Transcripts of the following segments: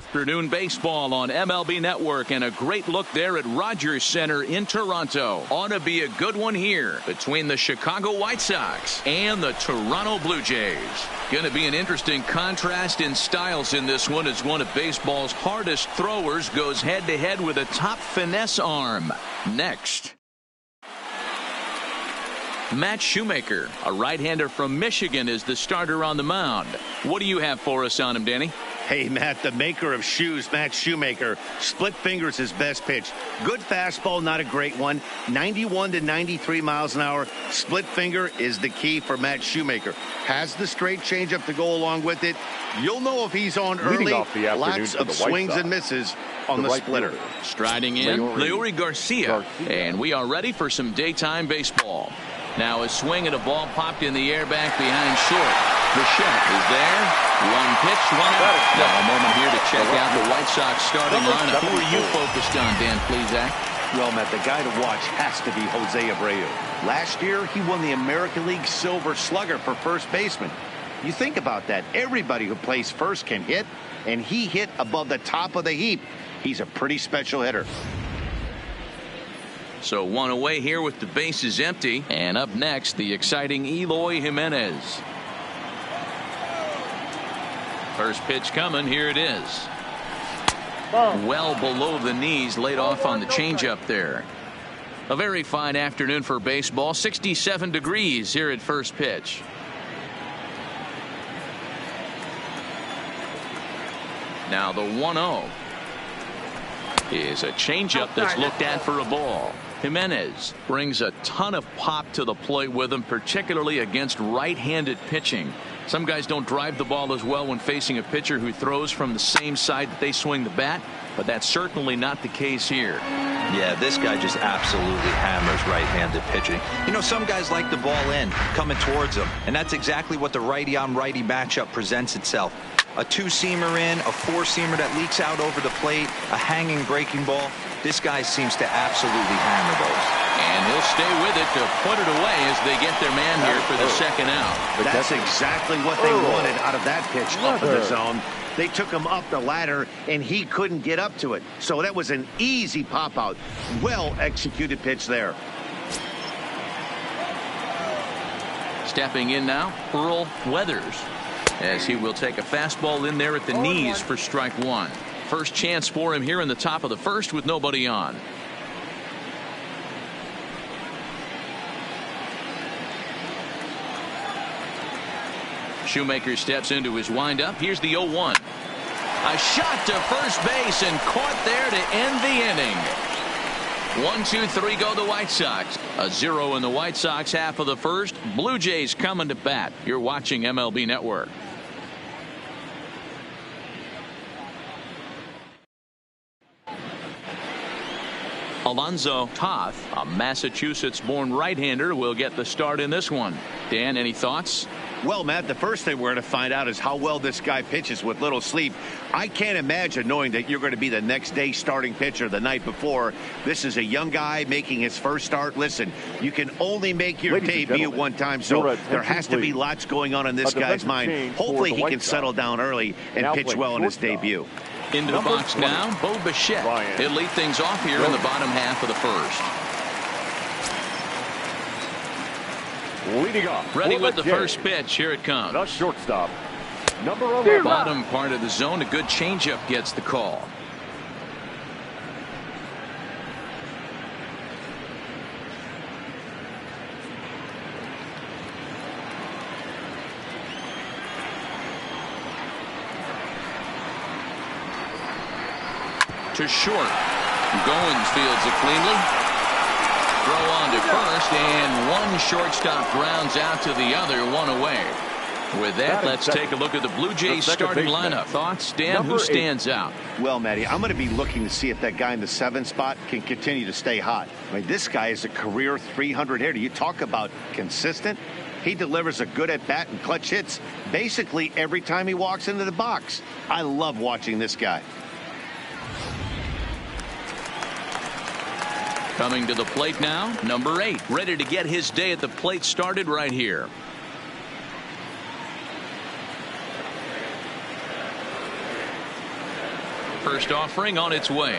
Afternoon baseball on MLB Network, and a great look there at Rogers Center in Toronto. Ought to be a good one here between the Chicago White Sox and the Toronto Blue Jays. Going to be an interesting contrast in styles in this one, as one of baseball's hardest throwers goes head-to-head with a top finesse arm. Next, Matt Shoemaker, a right-hander from Michigan, is the starter on the mound. What do you have for us on him, Danny? Hey, Matt, the maker of shoes, Matt Shoemaker. Split finger's his best pitch. Good fastball, not a great one. 91 to 93 miles an hour. Split finger is the key for Matt Shoemaker. Has the straight changeup to go along with it. You'll know if he's on early. Lots of swings and misses on the splitter. Striding in, Leury Garcia. And we are ready for some daytime baseball. Now a swing and a ball popped in the air back behind short. Bichette is there. One pitch, one out. Now a moment here to check out the White Sox starting lineup. Who are you focused on, Dan Plesac? Well, Matt, the guy to watch has to be Jose Abreu. Last year, he won the American League Silver Slugger for first baseman. You think about that. Everybody who plays first can hit, and he hit above the top of the heap. He's a pretty special hitter. So one away here with the bases empty. And up next, the exciting Eloy Jimenez. First pitch coming. Here it is. Well below the knees, laid off on the changeup there. A very fine afternoon for baseball. 67 degrees here at first pitch. Now the 1-0 is a changeup that's looked at for a ball. Jimenez brings a ton of pop to the plate with him, particularly against right-handed pitching. Some guys don't drive the ball as well when facing a pitcher who throws from the same side that they swing the bat, but that's certainly not the case here. Yeah, this guy just absolutely hammers right-handed pitching. You know, some guys like the ball in, coming towards them, and that's exactly what the righty-on-righty matchup presents itself. A two-seamer in, a four-seamer that leaks out over the plate, a hanging breaking ball. This guy seems to absolutely hammer those. And he'll stay with it to put it away as they get their man here for the second out. That's exactly what they wanted out of that pitch up in the zone. They took him up the ladder, and he couldn't get up to it. So that was an easy pop-out. Well-executed pitch there. Stepping in now, Earl Weathers, as he will take a fastball in there at the knees for strike one. First chance for him here in the top of the first with nobody on. Shoemaker steps into his windup. Here's the 0-1. A shot to first base and caught there to end the inning. 1, 2, 3 go the White Sox. A 0 in the White Sox half of the first. Blue Jays coming to bat. You're watching MLB Network. Alonzo Toth, a Massachusetts-born right-hander, will get the start in this one. Dan, any thoughts? Well, Matt, the first thing we're going to find out is how well this guy pitches with little sleep. I can't imagine knowing that you're going to be the next day starting pitcher the night before. This is a young guy making his first start. Listen, you can only make your debut one time, so there has to be lots going on in this guy's mind. Hopefully he can settle down early and pitch well in his debut. Into the box now, Bo Bichette. He'll lead things off here in the bottom half of the first. Leading off. Ready with the first pitch. Here it comes. The shortstop, number 11. Bottom part of the zone. A good changeup gets the call. To short. Goins fields it cleanly. Throw on to first, and one shortstop grounds out to the other, one away. With that, let's take a look at the Blue Jays starting lineup. Thoughts, Dan? Who stands out? Well, Matty, I'm going to be looking to see if that guy in the 7th spot can continue to stay hot. I mean, this guy is a career 300 hitter. You talk about consistent. He delivers a good at-bat and clutch hits basically every time he walks into the box. I love watching this guy. Coming to the plate now, number 8, ready to get his day at the plate started right here. First offering on its way.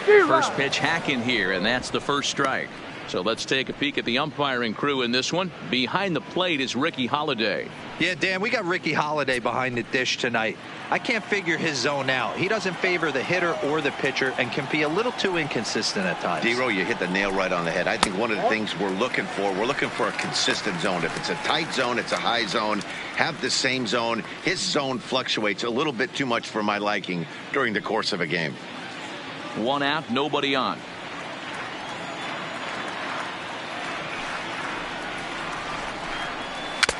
First pitch hacking here, and that's the first strike. So let's take a peek at the umpiring crew in this one. Behind the plate is Ricky Holiday. Yeah, Dan, we got Ricky Holiday behind the dish tonight. I can't figure his zone out. He doesn't favor the hitter or the pitcher and can be a little too inconsistent at times. D-Row, you hit the nail right on the head. I think one of the things we're looking for a consistent zone. If it's a tight zone, it's a high zone. Have the same zone. His zone fluctuates a little bit too much for my liking during the course of a game. One out, nobody on.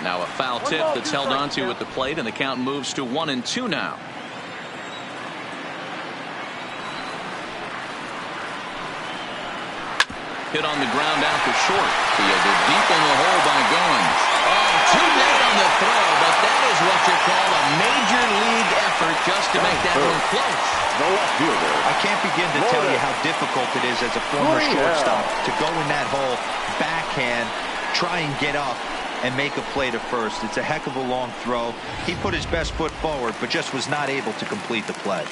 Now a foul tip that's held onto at the plate, and the count moves to 1-2 now. Hit on the ground out to short. Fielded deep in the hole by Goins. Oh, too late on the throw, but that is what you call a major league effort just to make that one close. I can't begin to tell you how difficult it is as a former shortstop to go in that hole, backhand, try and get up and make a play to first. It's a heck of a long throw. He put his best foot forward, but just was not able to complete the play.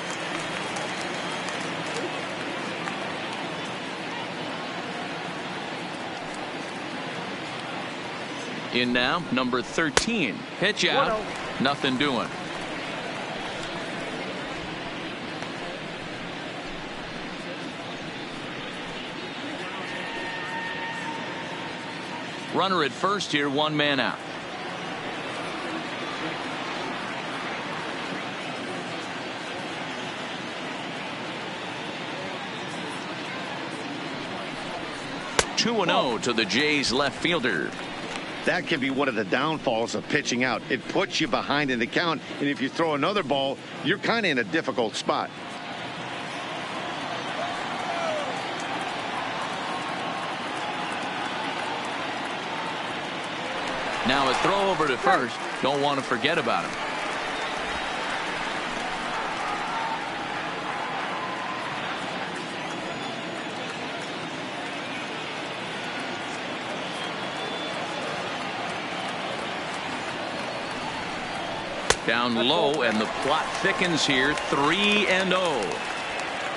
In now, number 13. Pitch out. Nothing doing. Runner at first here, one man out. Two and 0 to the Jays left fielder. That can be one of the downfalls of pitching out. It puts you behind in the count, and if you throw another ball, you're kind of in a difficult spot. Now a throw over to first. Don't want to forget about him. Down low, and the plot thickens here. 3-0.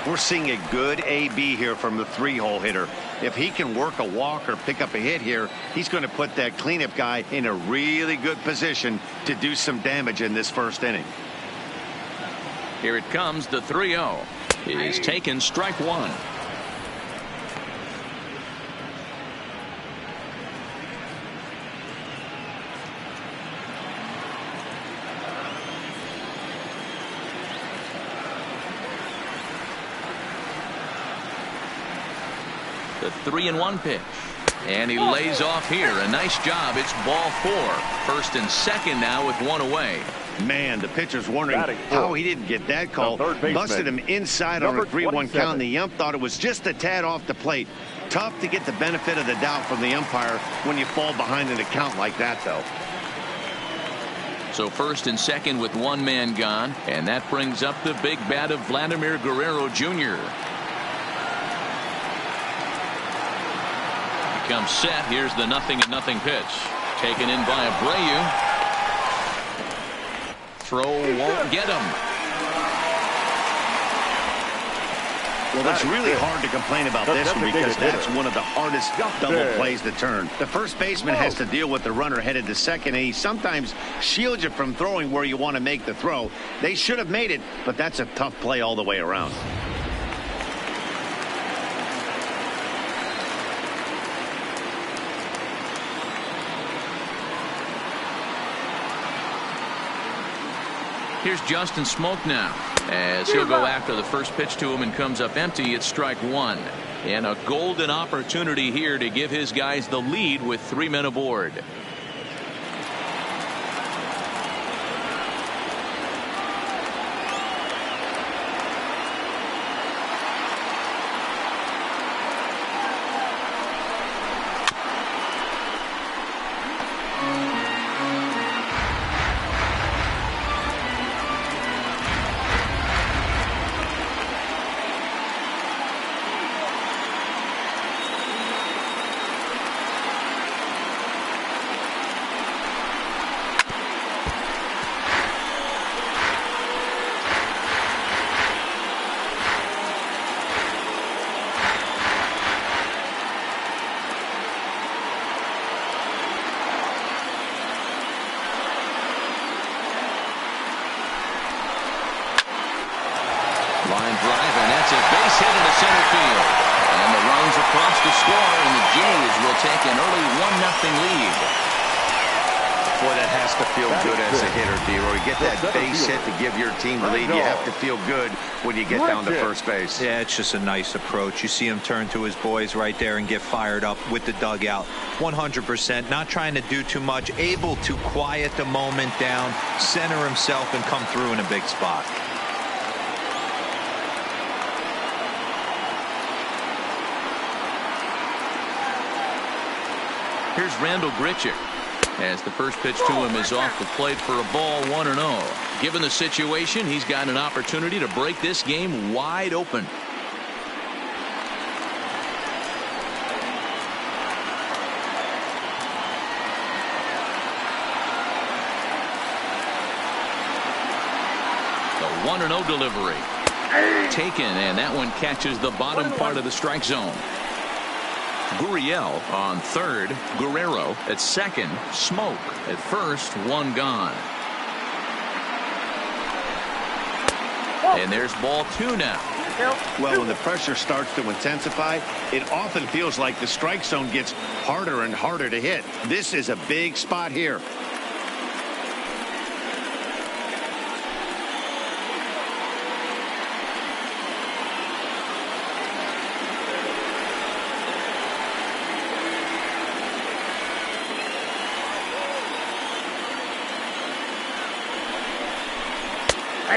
We're seeing a good AB here from the three-hole hitter. If he can work a walk or pick up a hit here, he's going to put that cleanup guy in a really good position to do some damage in this first inning. Here it comes, the 3-0. Is taken, strike one. The 3-1 pitch. And he lays off here. A nice job. It's ball 4. First and second now with one away. Man, the pitcher's wondering how he didn't get that call. Busted him inside on a 3-1 count. And the ump thought it was just a tad off the plate. Tough to get the benefit of the doubt from the umpire when you fall behind in a count like that, though. So first and second with one man gone. And that brings up the big bat of Vladimir Guerrero Jr. Comes set. Here's the 0-0 pitch. Taken in by Abreu. Throw won't get him. Well, it's really hard to complain about this one because that's one of the hardest double plays to turn. The first baseman has to deal with the runner headed to second, and he sometimes shields you from throwing where you want to make the throw. They should have made it, but that's a tough play all the way around. Here's Justin Smoke now, as he'll go after the first pitch to him and comes up empty. It's strike one. And a golden opportunity here to give his guys the lead with 3 men aboard. score, and the Jays will take an early 1-0 lead. Boy, that has to feel good as a hitter, D-Roy. You get that base hit to give your team the lead. You have to feel good when you get down to first base. Yeah, it's just a nice approach. You see him turn to his boys right there and get fired up with the dugout. 100%, not trying to do too much, able to quiet the moment down, center himself, and come through in a big spot. Here's Randall Grichuk, as the first pitch to him is off the plate for a ball, 1-0. Given the situation, he's got an opportunity to break this game wide open. The 1-0 delivery. Taken, and that one catches the bottom part of the strike zone. Gurriel on third, Guerrero at second, Smoke at first, one gone. And there's ball 2 now. Well, when the pressure starts to intensify, it often feels like the strike zone gets harder and harder to hit. This is a big spot here.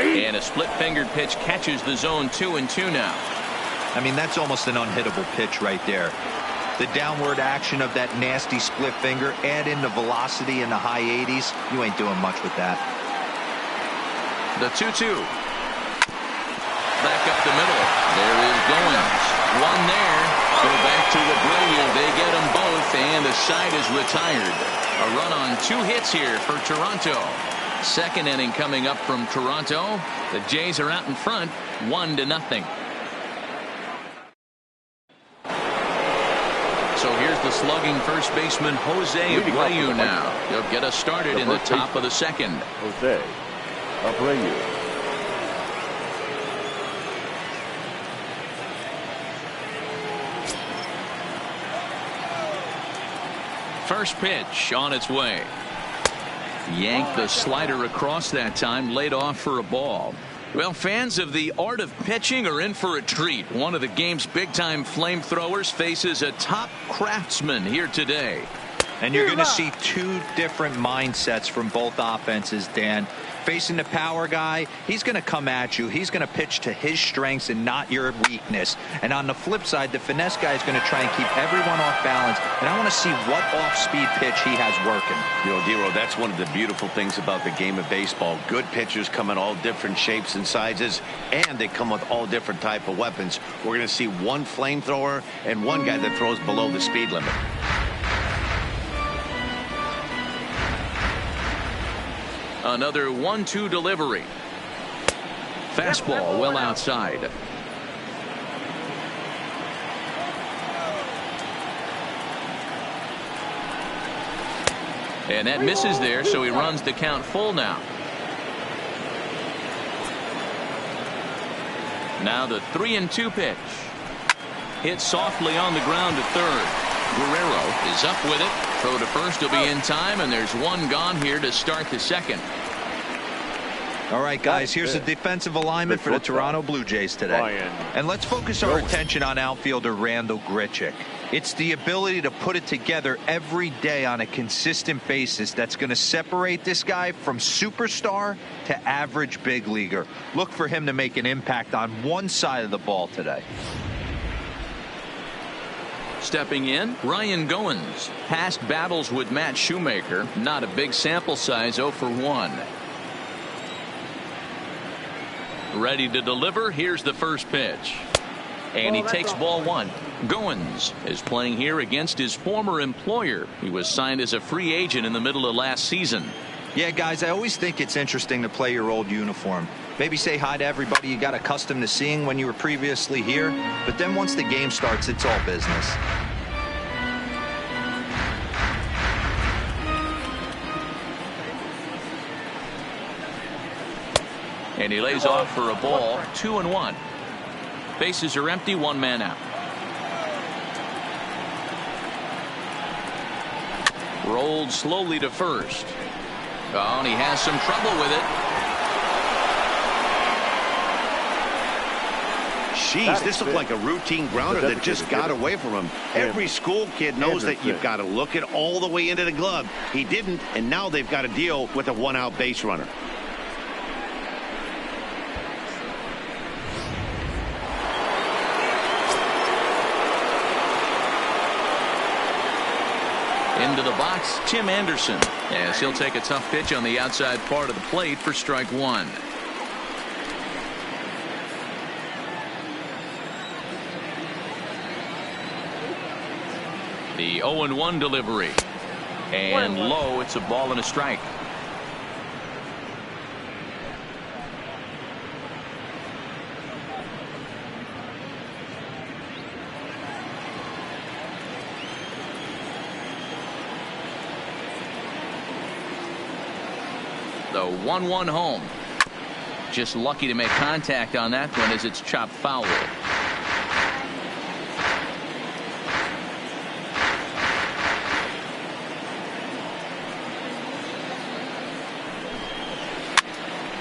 And a split-fingered pitch catches the zone 2-2 now. I mean, that's almost an unhittable pitch right there. The downward action of that nasty split finger, add in the velocity in the high 80s, you ain't doing much with that. The 2-2. Back up the middle. There is Goins. One there. Go back to Abreu. They get them both, and the side is retired. A run on 2 hits here for Toronto. Second inning coming up from Toronto. The Jays are out in front, 1-0. So here's the slugging first baseman Jose Abreu now. He'll get us started in the top of the second. Jose Abreu. First pitch on its way. Yanked the slider across that time, laid off for a ball. Well, fans of the art of pitching are in for a treat. One of the game's big-time flamethrowers faces a top craftsman here today. And you're going to see 2 different mindsets from both offenses, Dan. Facing the power guy, he's going to come at you. He's going to pitch to his strengths and not your weakness. And on the flip side, the finesse guy is going to try and keep everyone off balance. And I want to see what off-speed pitch he has working. You know, Dero, that's one of the beautiful things about the game of baseball. Good pitchers come in all different shapes and sizes, and they come with all different type of weapons. We're going to see one flamethrower and one guy that throws below the speed limit. Another 1-2 delivery. Fastball well outside. And that misses there, so he runs the count full now. Now the 3-2 pitch. Hit softly on the ground to third. Guerrero is up with it. Throw to first will be in time, and there's one gone here to start the second. All right, guys, here's a defensive alignment for the Toronto Blue Jays today. And let's focus our attention on outfielder Randall Grichuk. It's the ability to put it together every day on a consistent basis that's going to separate this guy from superstar to average big leaguer. Look for him to make an impact on one side of the ball today. Stepping in, Ryan Goins. Past battles with Matt Shoemaker. Not a big sample size, 0 for 1. Ready to deliver. Here's the first pitch. And he takes ball 1. Goins is playing here against his former employer. He was signed as a free agent in the middle of last season. Yeah, guys, I always think it's interesting to play your old uniform. Maybe say hi to everybody you got accustomed to seeing when you were previously here. But then once the game starts, it's all business. And he lays off for a ball, 2-1. Bases are empty, 1 man out. Rolled slowly to first. Oh, and he has some trouble with it. Jeez, this looked like a routine grounder that just got away from him. Every school kid knows that you've got to look it all the way into the glove. He didn't, and now they've got to deal with a one-out base runner. Into the box, Tim Anderson, as he'll take a tough pitch on the outside part of the plate for strike one. The 0-1 delivery. And low, it's a ball and a strike. The 1-1 home. Just lucky to make contact on that one as it's chopped foul.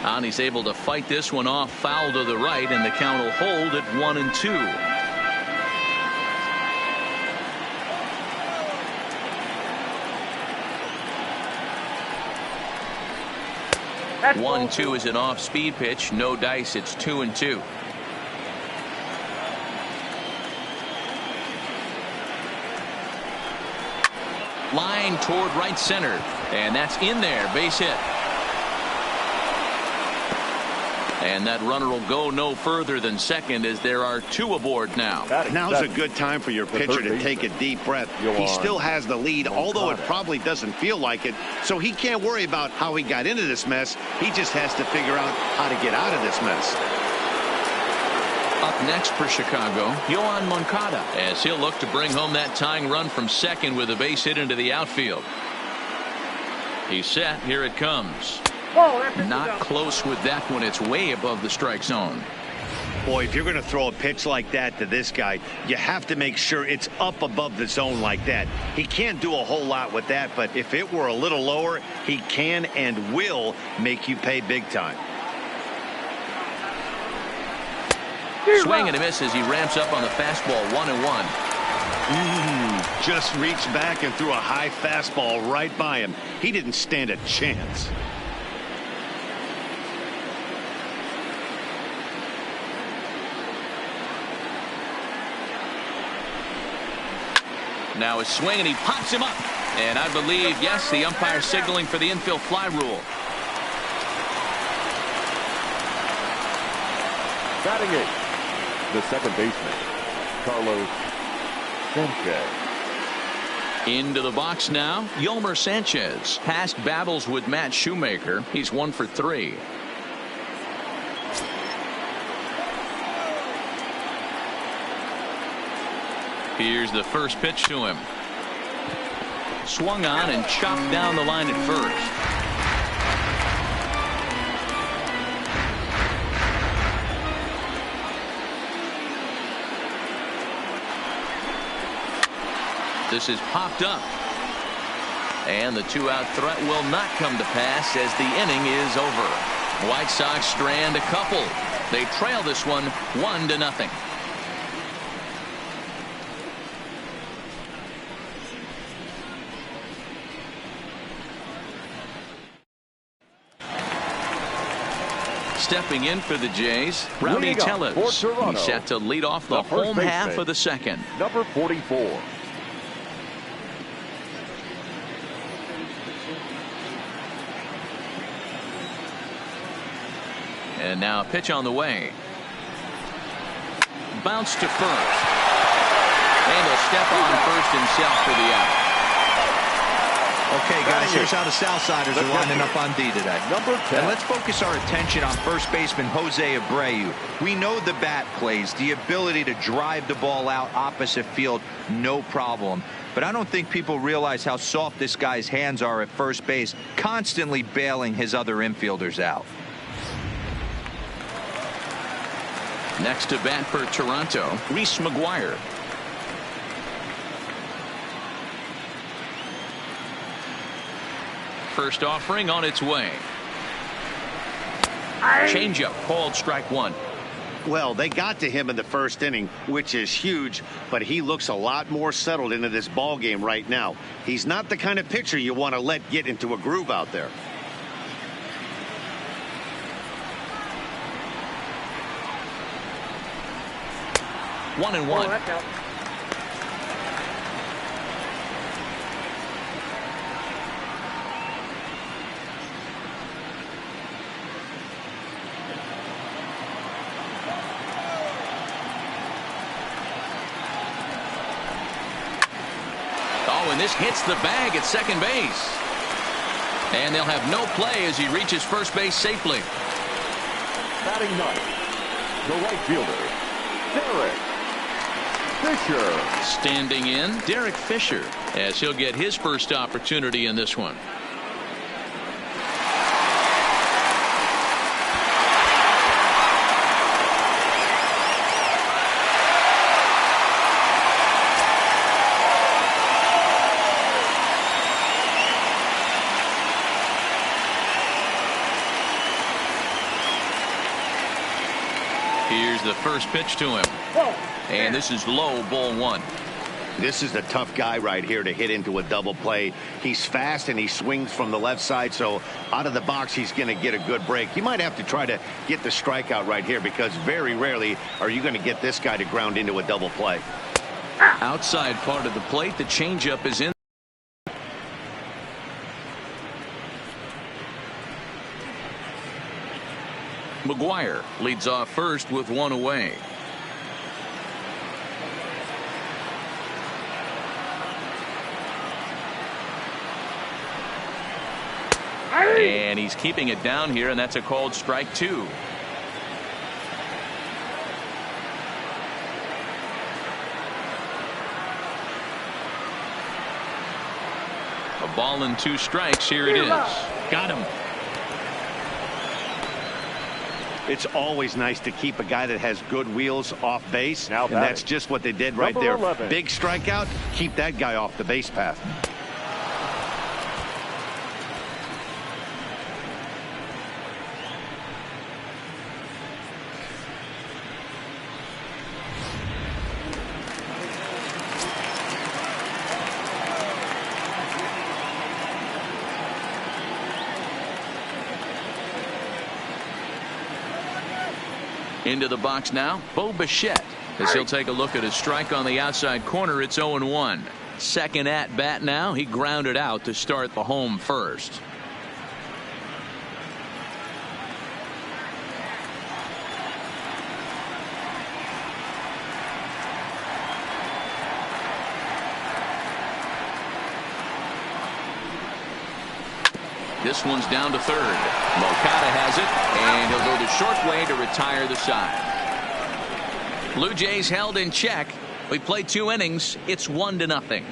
And he's able to fight this one off, foul to the right, and the count will hold at 1-2. 1-2 is an off-speed pitch. No dice. It's 2-2. Line toward right center, and that's in there. Base hit. And that runner will go no further than second as there are two aboard now. Now's a good time for your pitcher to take a deep breath. He still has the lead, although it probably doesn't feel like it. So he can't worry about how he got into this mess. He just has to figure out how to get out of this mess. Up next for Chicago, Yohan Moncada, as he'll look to bring home that tying run from second with a base hit into the outfield. He's set. Here it comes. Not close with that one. It's way above the strike zone. Boy, if you're going to throw a pitch like that to this guy, you have to make sure it's up above the zone like that. He can't do a whole lot with that, but if it were a little lower, he can and will make you pay big time. Swing and a miss as he ramps up on the fastball. 1-1. Just reached back and threw a high fastball right by him. He didn't stand a chance. Now a swing, and he pops him up. And I believe, yes, the umpire signaling for the infield fly rule. Batting eighth, the second baseman, Carlos Sanchez. Into the box now, Yolmer Sanchez. Past battles with Matt Shoemaker. He's 1 for 3. Here's the first pitch to him. Swung on and chopped down the line at first. This is popped up. And the two-out threat will not come to pass as the inning is over. White Sox strand a couple. They trail this one 1-0. Stepping in for the Jays, Rowdy Tellez. He's set to lead off the home half of the second. Number 44. And now a pitch on the way. Bounce to first. And he'll step on first himself for the out. Okay, guys, here's how the Southsiders are lining up on D today. Number 10. And let's focus our attention on first baseman Jose Abreu. We know the bat plays, the ability to drive the ball out opposite field, no problem. But I don't think people realize how soft this guy's hands are at first base, constantly bailing his other infielders out. Next to bat for Toronto, Reese McGuire. First offering on its way. Changeup called strike one. Well, they got to him in the first inning, which is huge, but he looks a lot more settled into this ball game right now. He's not the kind of pitcher you want to let get into a groove out there. One and one. Oh, and this hits the bag at second base. And they'll have no play as he reaches first base safely. Batting ninth, the right fielder, Derek Fisher. Standing in, Derek Fisher, as he'll get his first opportunity in this one. Here's the first pitch to him. And this is low, ball one. This is the tough guy right here to hit into a double play. He's fast and he swings from the left side, so out of the box he's going to get a good break. You might have to try to get the strikeout right here, because very rarely are you going to get this guy to ground into a double play. Outside part of the plate, the changeup is in. McGuire leads off first with one away. And he's keeping it down here, and that's a called strike two. A ball and two strikes. Here it is. Got him. It's always nice to keep a guy that has good wheels off base, Now and that's just what they did right there. 11. Big strikeout, keep that guy off the base path. Into the box now, Bo Bichette, as he'll take a look at his strike on the outside corner. It's 0-1. Second at bat now. He grounded out to start the home first. This one's down to third. Moncada has it, and he'll go the short way to retire the side. Blue Jays held in check. We played 2 innings. It's 1-0.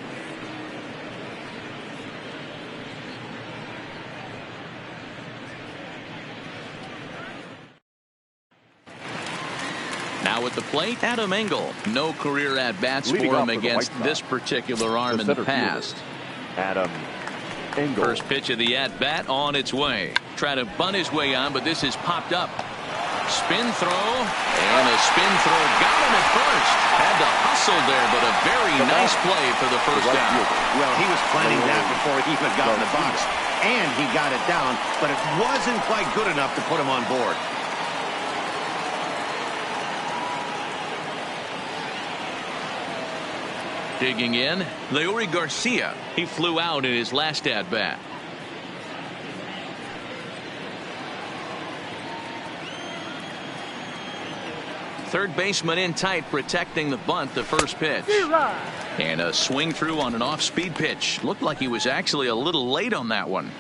Now at the plate, Adam Engel. No career at-bats for him against this particular arm in the past. Adam Engel. First pitch of the at-bat on its way. Try to bunt his way on, but this is popped up. Spin throw, and a spin throw got him at first. Had to hustle there, but a very nice play for the first down. Well, he was planning that before he even got in the box, and he got it down, but it wasn't quite good enough to put him on board. Digging in, Leury Garcia. He flew out in his last at-bat. Third baseman in tight, protecting the bunt, the first pitch. And a swing through on an off-speed pitch. Looked like he was actually a little late on that one.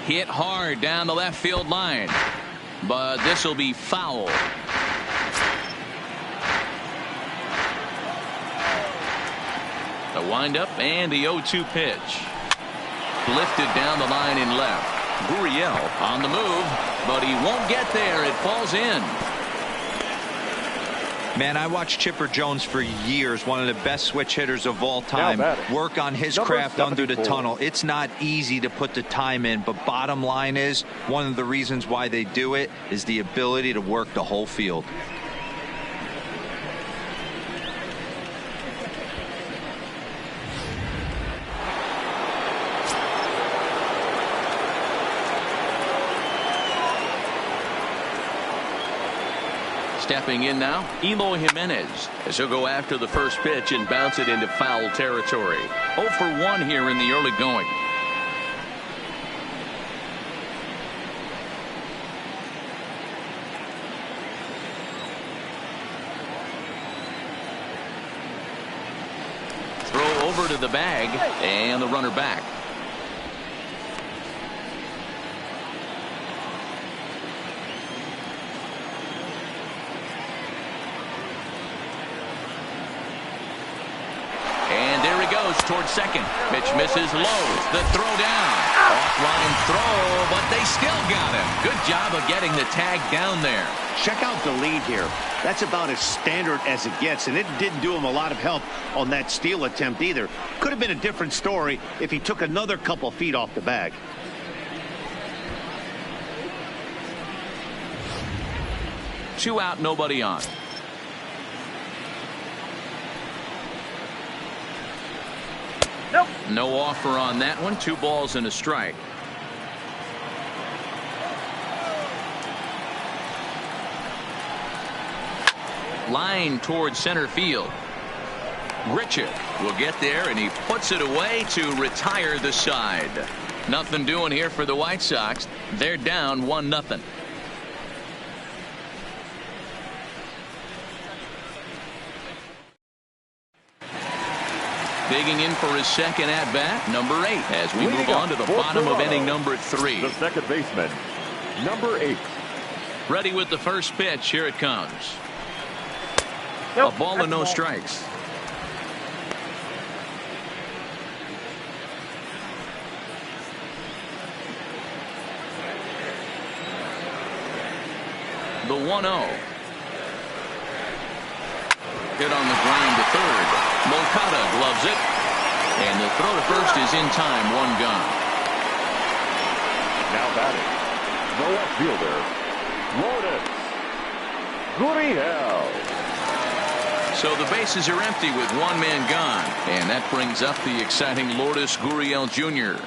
Hit hard down the left field line. But this will be foul. The windup and the 0-2 pitch. Lifted down the line in left. Gurriel on the move, but he won't get there. It falls in. Man, I watched Chipper Jones for years, one of the best switch hitters of all time. Work on his craft under the tunnel. It's not easy to put the time in, but bottom line is, one of the reasons why they do it is the ability to work the whole field. Stepping in now, Eloy Jimenez, as he'll go after the first pitch and bounce it into foul territory. 0 for 1 here in the early going. Throw over to the bag, and the runner back. Towards second. Pitch misses low. The throw down. Off-line throw, but they still got him. Good job of getting the tag down there. Check out the lead here. That's about as standard as it gets, and it didn't do him a lot of help on that steal attempt either. Could have been a different story if he took another couple feet off the bag. Two out, nobody on. Nope. No offer on that one. 2 balls and a strike. Line towards center field. Grichuk will get there, and he puts it away to retire the side. Nothing doing here for the White Sox. They're down 1-0. Digging in for his second at-bat, number 8, as we move on to the bottom of inning number 3. The second baseman, number 8. Ready with the first pitch. Here it comes. Nope, a ball and no strikes. The 1-0. Hit on the ground to third. Moncada gloves it, and the throw to first is in time. 1 gone. Now batting, the left fielder, Lourdes Gurriel. So the bases are empty with 1 man gone, and that brings up the exciting Lourdes Gurriel Jr.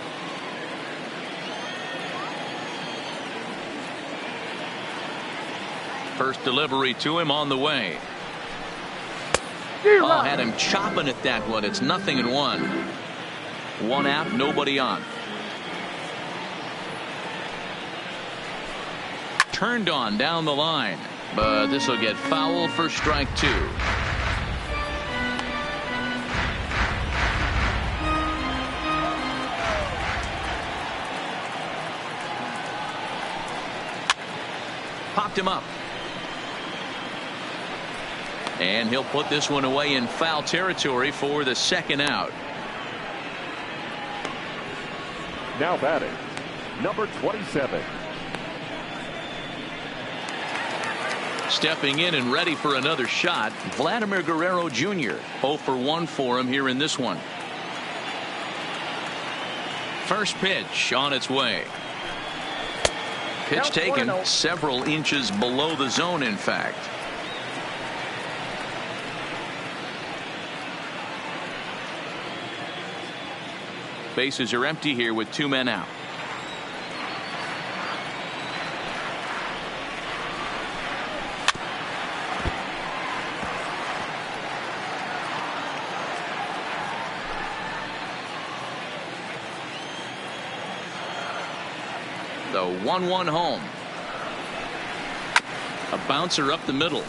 First delivery to him on the way. Oh, had him chopping at that one. It's 0-1. 1 out, nobody on. Turned on down the line, but this will get foul for strike 2. Popped him up. And he'll put this one away in foul territory for the second out. Now batting, number 27. Stepping in and ready for another shot, Vladimir Guerrero Jr. 0 for 1 for him here in this one. First pitch on its way. Pitch taken several inches below the zone, in fact. Bases are empty here with 2 men out. The 1-1 home. A bouncer up the middle.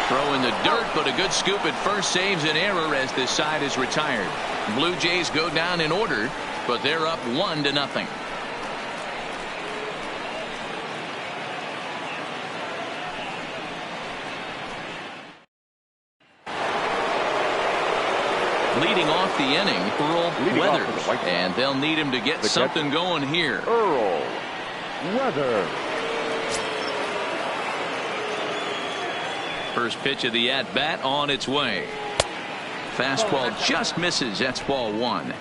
Throw in the dirt, but a good scoop at first saves an error as this side is retired. Blue Jays go down in order, but they're up 1-0. Leading off the inning, Earl Weathers, and they'll need him to get something going here. Earl Weathers. First pitch of the at-bat on its way. Fastball just misses. That's ball one.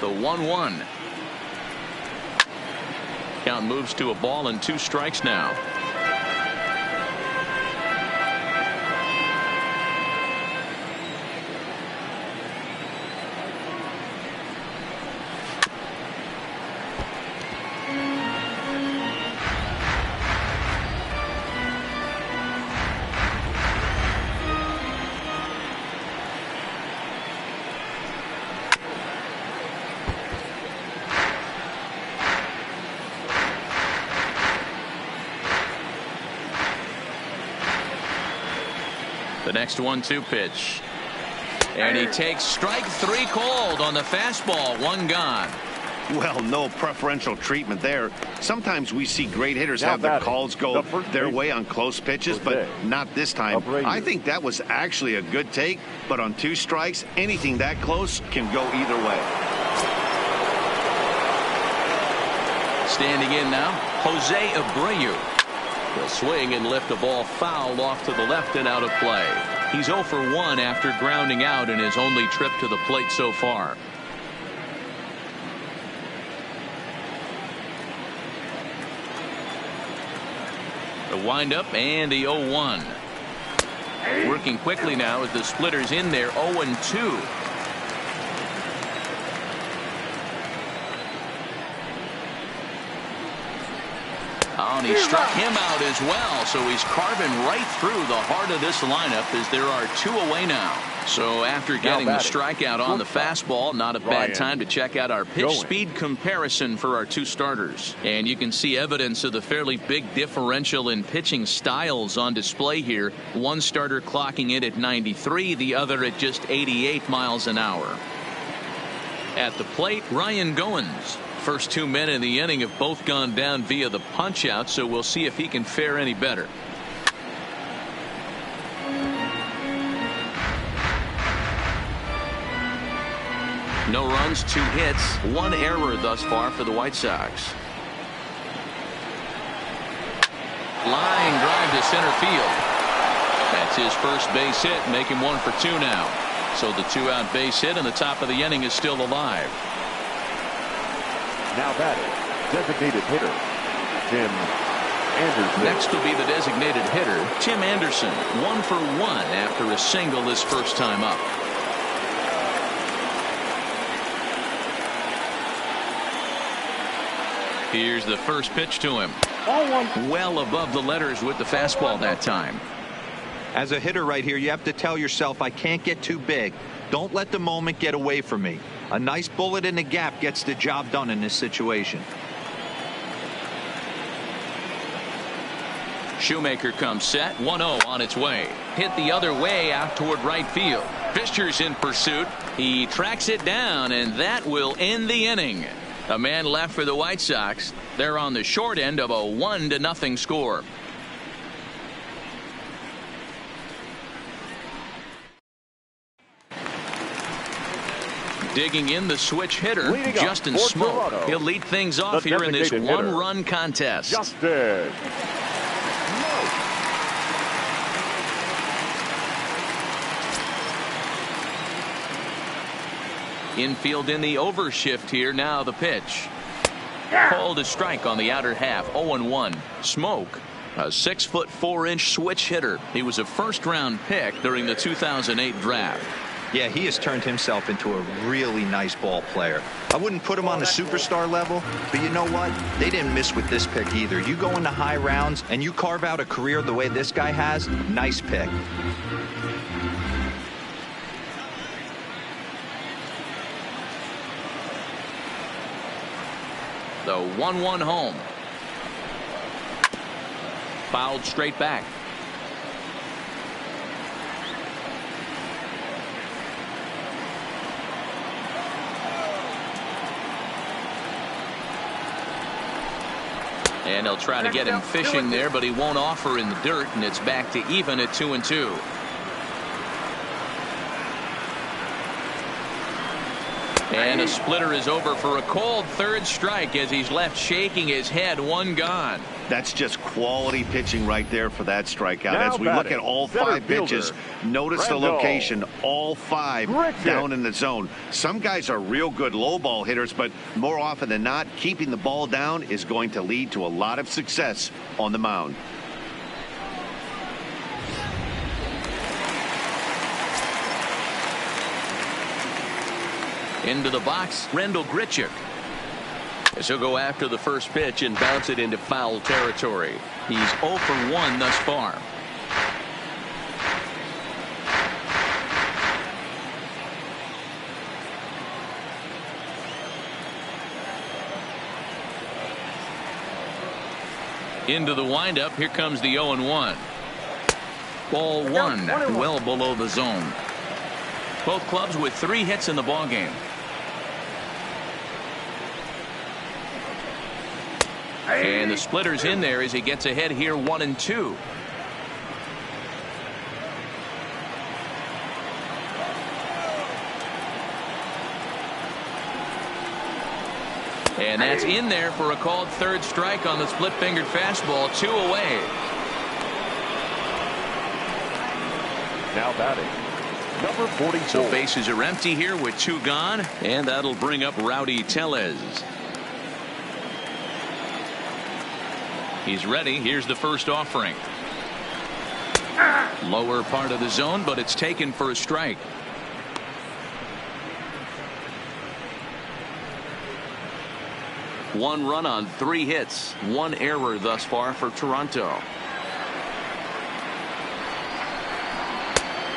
The 1-1. Count moves to a ball and 2 strikes now. The next 1-2 pitch. And he takes strike 3 called on the fastball. 1 gone. Well, no preferential treatment there. Sometimes we see great hitters have their calls go their way on close pitches, but not this time. I think that was actually a good take, but on 2 strikes, anything that close can go either way. Standing in now, Jose Abreu. He'll swing and lift a ball foul off to the left and out of play. He's 0 for 1 after grounding out in his only trip to the plate so far. The windup and the 0-1. Working quickly now as the splitters in there. 0-2. Oh, and he struck him out as well, so he's carving right through the heart of this lineup as there are 2 away now. So after getting the strikeout on the fastball, not a bad time to check out our pitch speed comparison for our 2 starters. And you can see evidence of the fairly big differential in pitching styles on display here. One starter clocking it at 93, the other at just 88 miles an hour. At the plate, Ryan Goins. First 2 men in the inning have both gone down via the punch out, so we'll see if he can fare any better. No runs, 2 hits, 1 error thus far for the White Sox. Line drive to center field. That's his first base hit, making 1 for 2 now. So the 2-out base hit and the top of the inning is still alive. Now batting, designated hitter, Tim Anderson. Next will be the designated hitter, Tim Anderson. 1 for 1 after a single his first time up. Here's the first pitch to him. Well above the letters with the fastball that time. As a hitter right here, you have to tell yourself, I can't get too big. Don't let the moment get away from me. A nice bullet in the gap gets the job done in this situation. Shoemaker comes set. 1-0 on its way. Hit the other way out toward right field. Fischer's in pursuit. He tracks it down, and that will end the inning. A man left for the White Sox. They're on the short end of a 1-0 score. Digging in the switch hitter, Justin Smoke. He'll lead things off here in this 1-run contest. Justin. Infield in the overshift here. Now the pitch. Called a strike on the outer half. 0-1. Smoke, a 6'4" switch hitter. He was a first-round pick during the 2008 draft. Yeah, he has turned himself into a really nice ball player. I wouldn't put him on the superstar level, but you know what? They didn't miss with this pick either. You go into high rounds and you carve out a career the way this guy has, nice pick. The 1-1 home. Fouled straight back. And they'll try to get him fishing there, but he won't offer in the dirt, and it's back to even at 2-2. And a splitter is over for a cold third strike as he's left shaking his head. One gone. That's just quality pitching right there for that strikeout. Now As we look at all five pitches, notice the location, all five down in the zone. Some guys are real good low ball hitters, but more often than not, keeping the ball down is going to lead to a lot of success on the mound. Into the box, Rendell Grichuk. As he'll go after the first pitch and bounce it into foul territory. He's 0 for 1 thus far. Into the windup. Here comes the 0-1. Ball 1, well below the zone. Both clubs with 3 hits in the ballgame. And the splitter's in there as he gets ahead here 1-2. And that's in there for a called third strike on the split-fingered fastball. 2 away. Now batting, number 44. So bases are empty here with 2 gone, and that'll bring up Rowdy Tellez. He's ready. Here's the first offering. Lower part of the zone, but it's taken for a strike. One run on 3 hits, 1 error thus far for Toronto.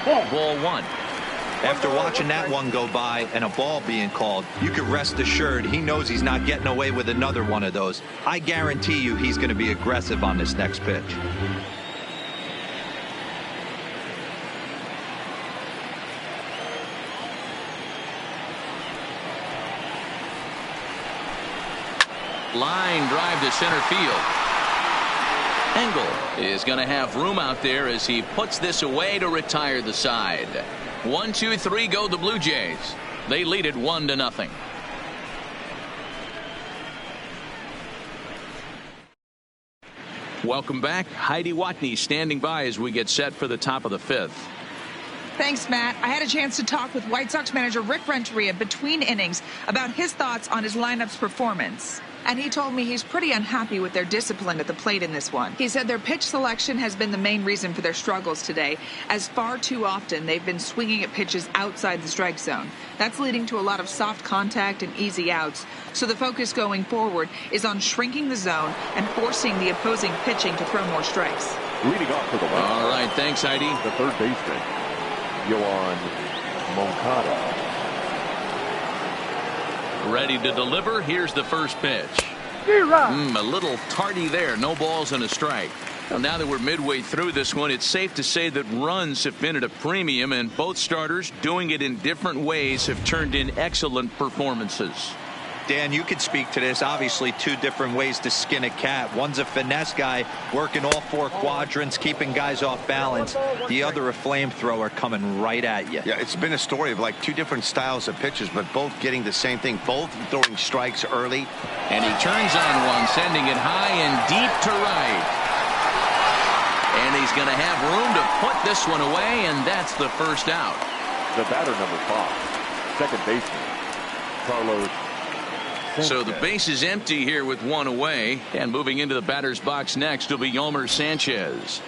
Ball 1. After watching that one go by and a ball being called, you can rest assured he knows he's not getting away with another one of those. I guarantee you he's going to be aggressive on this next pitch. Line drive to center field. Engel is going to have room out there as he puts this away to retire the side. 1, 2, 3 go the Blue Jays. They lead it 1-0. Welcome back. Heidi Watney standing by as we get set for the top of the 5th. Thanks, Matt. I had a chance to talk with White Sox manager Rick Renteria between innings about his thoughts on his lineup's performance. And he told me he's pretty unhappy with their discipline at the plate in this one. He said their pitch selection has been the main reason for their struggles today, as far too often they've been swinging at pitches outside the strike zone. That's leading to a lot of soft contact and easy outs. So the focus going forward is on shrinking the zone and forcing the opposing pitching to throw more strikes. Leading off for the White Sox. All right, thanks, Heidi. The third baseman, Yohan Moncada. Ready to deliver. Here's the first pitch. A little tardy there. No balls and a strike. Well, now that we're midway through this one, it's safe to say that runs have been at a premium, and both starters, doing it in different ways, have turned in excellent performances. Dan, you could speak to this. Obviously, 2 different ways to skin a cat. One's a finesse guy working all 4 quadrants, keeping guys off balance. The other a flamethrower coming right at you. Yeah, it's been a story of like 2 different styles of pitches, but both getting the same thing, both throwing strikes early. And he turns on one, sending it high and deep to right. And he's going to have room to put this one away, and that's the first out. The batter, number 5, second baseman, Carlos. So the base is empty here with 1 away, and moving into the batter's box next will be Yolmer Sanchez.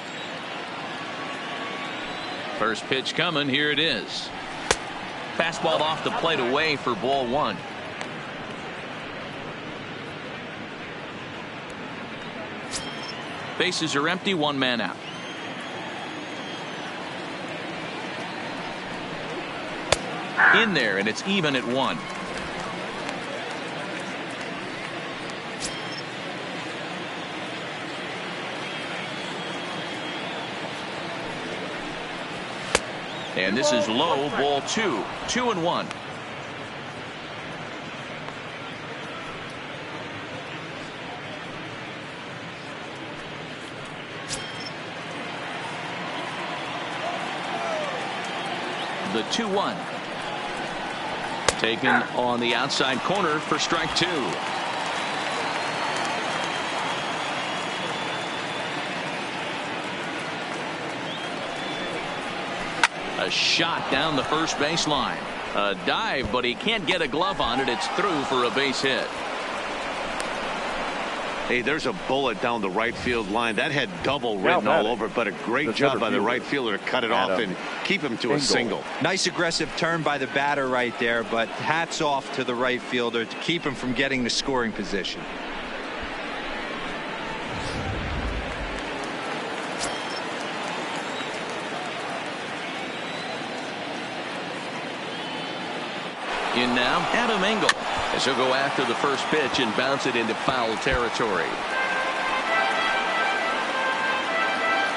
First pitch coming. Here it is. Fastball off the plate away for ball 1. Bases are empty. 1 man out. In there, and it's even at 1. And this is low, ball 2. 2-1. The 2-1. Taken on the outside corner for strike 2. A shot down the first baseline. A dive, but he can't get a glove on it. It's through for a base hit. Hey, there's a bullet down the right field line. That had double written all over it, but a great job by the right fielder to cut it off and keep him to a single. Nice aggressive turn by the batter right there, but hats off to the right fielder to keep him from getting the scoring position. In now, Adam Engel, as he'll go after the first pitch and bounce it into foul territory.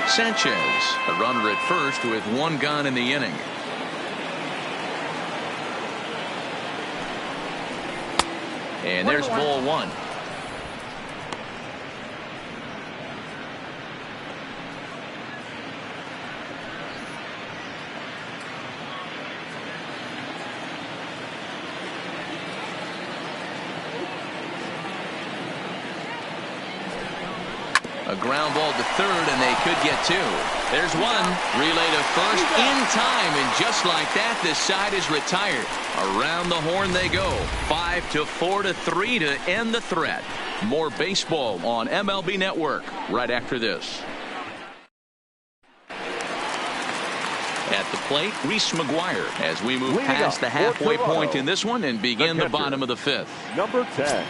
Sanchez, a runner at first with 1 gone in the inning. And there's ball 1. A ground ball to third, and they could get 2. There's 1. Relay to first in time, and just like that, this side is retired. Around the horn they go. 5-4-3 to end the threat. More baseball on MLB Network right after this. At the plate, Reese McGuire, as we move past the halfway point in this one and begin the bottom of the 5th. Number 10.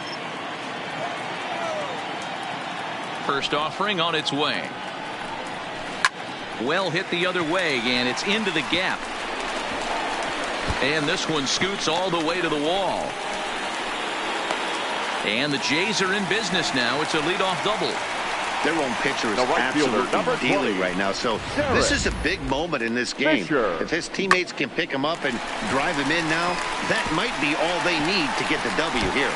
First offering on its way. Well hit the other way, and it's into the gap. And this one scoots all the way to the wall. And the Jays are in business now. It's a leadoff double. Their own pitcher is absolutely dealing right now. So this is a big moment in this game. If his teammates can pick him up and drive him in now, that might be all they need to get the W here.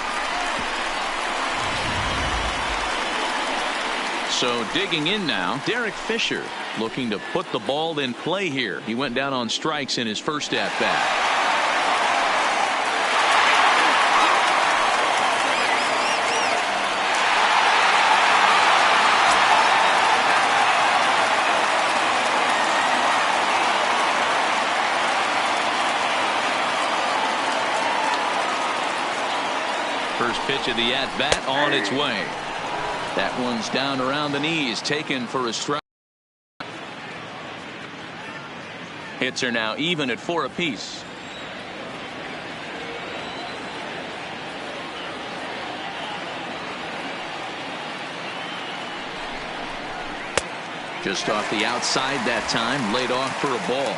So digging in now, Derek Fisher looking to put the ball in play here. He went down on strikes in his first at-bat. First pitch of the at-bat on its way. That one's down around the knees, taken for a strike. Hits are now even at 4 apiece. Just off the outside that time, laid off for a ball.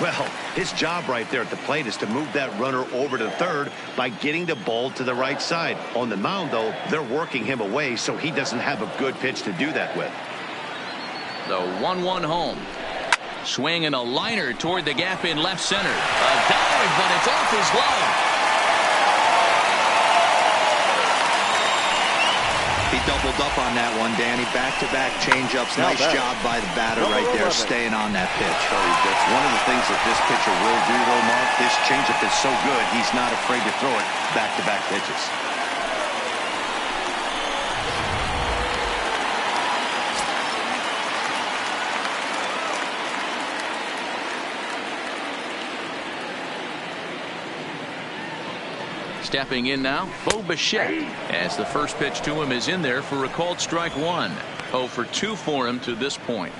Well, his job right there at the plate is to move that runner over to third by getting the ball to the right side. On the mound, though, they're working him away, so he doesn't have a good pitch to do that with. The 1-1 home. Swing and a liner toward the gap in left center. A dive, but it's off his glove. He doubled up on that one, Danny. Back-to-back changeups. Nice job by the batter right there, staying on that pitch. That's one of the things that this pitcher will do, though, Mark. This changeup is so good, he's not afraid to throw it back-to-back pitches. Stepping in now, Bo Bichette, as the first pitch to him is in there for a called strike 1. 0 for 2 for him to this point.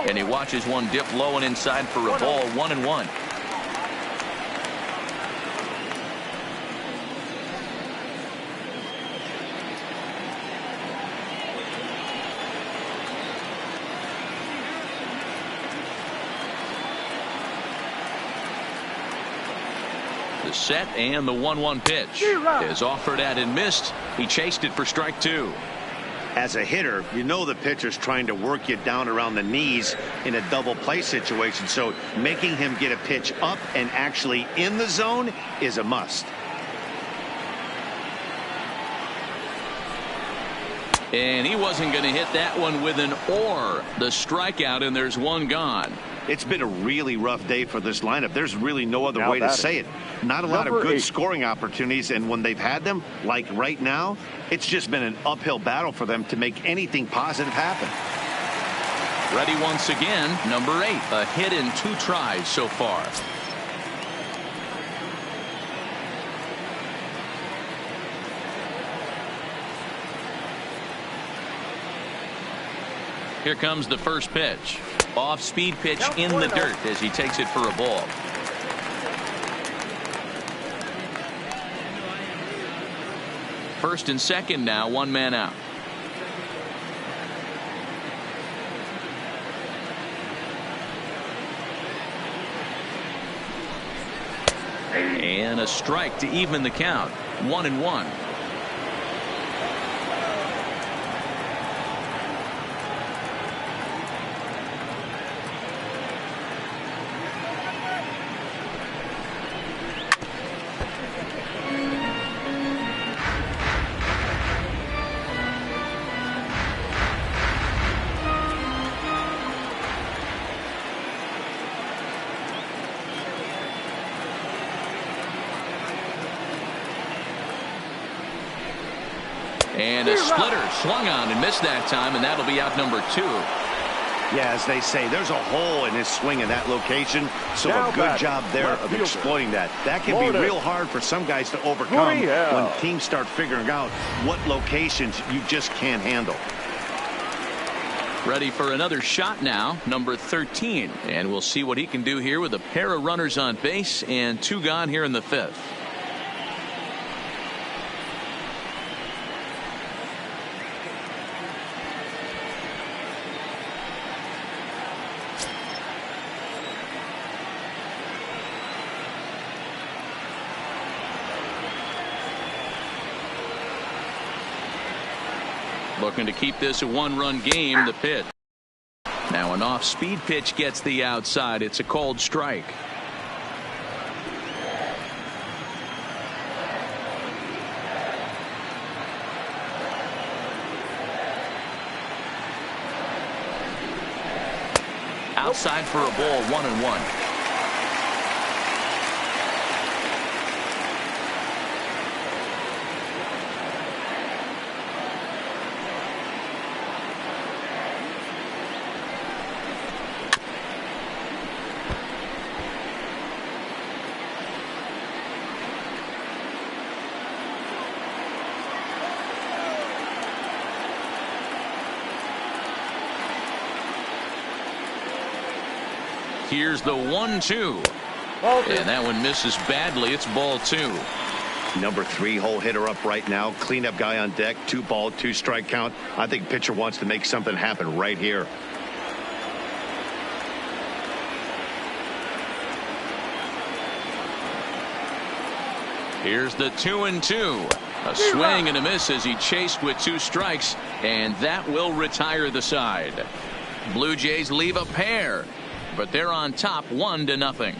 And he watches one dip low and inside for a ball. 1-1. The set and the 1-1 pitch is offered at and missed. He chased it for strike 2. As a hitter, you know the pitcher's trying to work you down around the knees in a double play situation. So making him get a pitch up and actually in the zone is a must. And he wasn't going to hit that one with an or. The strikeout, and there's one gone. It's been a really rough day for this lineup. There's really no other way to say it. Not a lot of good scoring opportunities, and when they've had them, like right now, it's just been an uphill battle for them to make anything positive happen. Ready once again, number 8. A hit in 2 tries so far. Here comes the first pitch. Off-speed pitch in the dirt as he takes it for a ball. First and second now, 1 man out. And a strike to even the count. 1-1. And a splitter swung on and missed that time, and that'll be out number 2. Yeah, as they say, there's a hole in his swing in that location, so a good job there of exploiting that. That can be real hard for some guys to overcome when teams start figuring out what locations you just can't handle. Ready for another shot now, number 13. And we'll see what he can do here with a pair of runners on base and 2 gone here in the 5th. Looking to keep this a 1-run game. The pitch. Now an off-speed pitch gets the outside. It's a called strike. Outside for a ball, 1-1. Here's the 1-2. And that one misses badly. It's ball 2. Number 3 hole hitter up right now. Cleanup guy on deck. 2 ball, 2 strike count. I think pitcher wants to make something happen right here. Here's the 2-2. A swing and a miss as he chased with 2 strikes, and that will retire the side. Blue Jays leave a pair, but they're on top 1-0.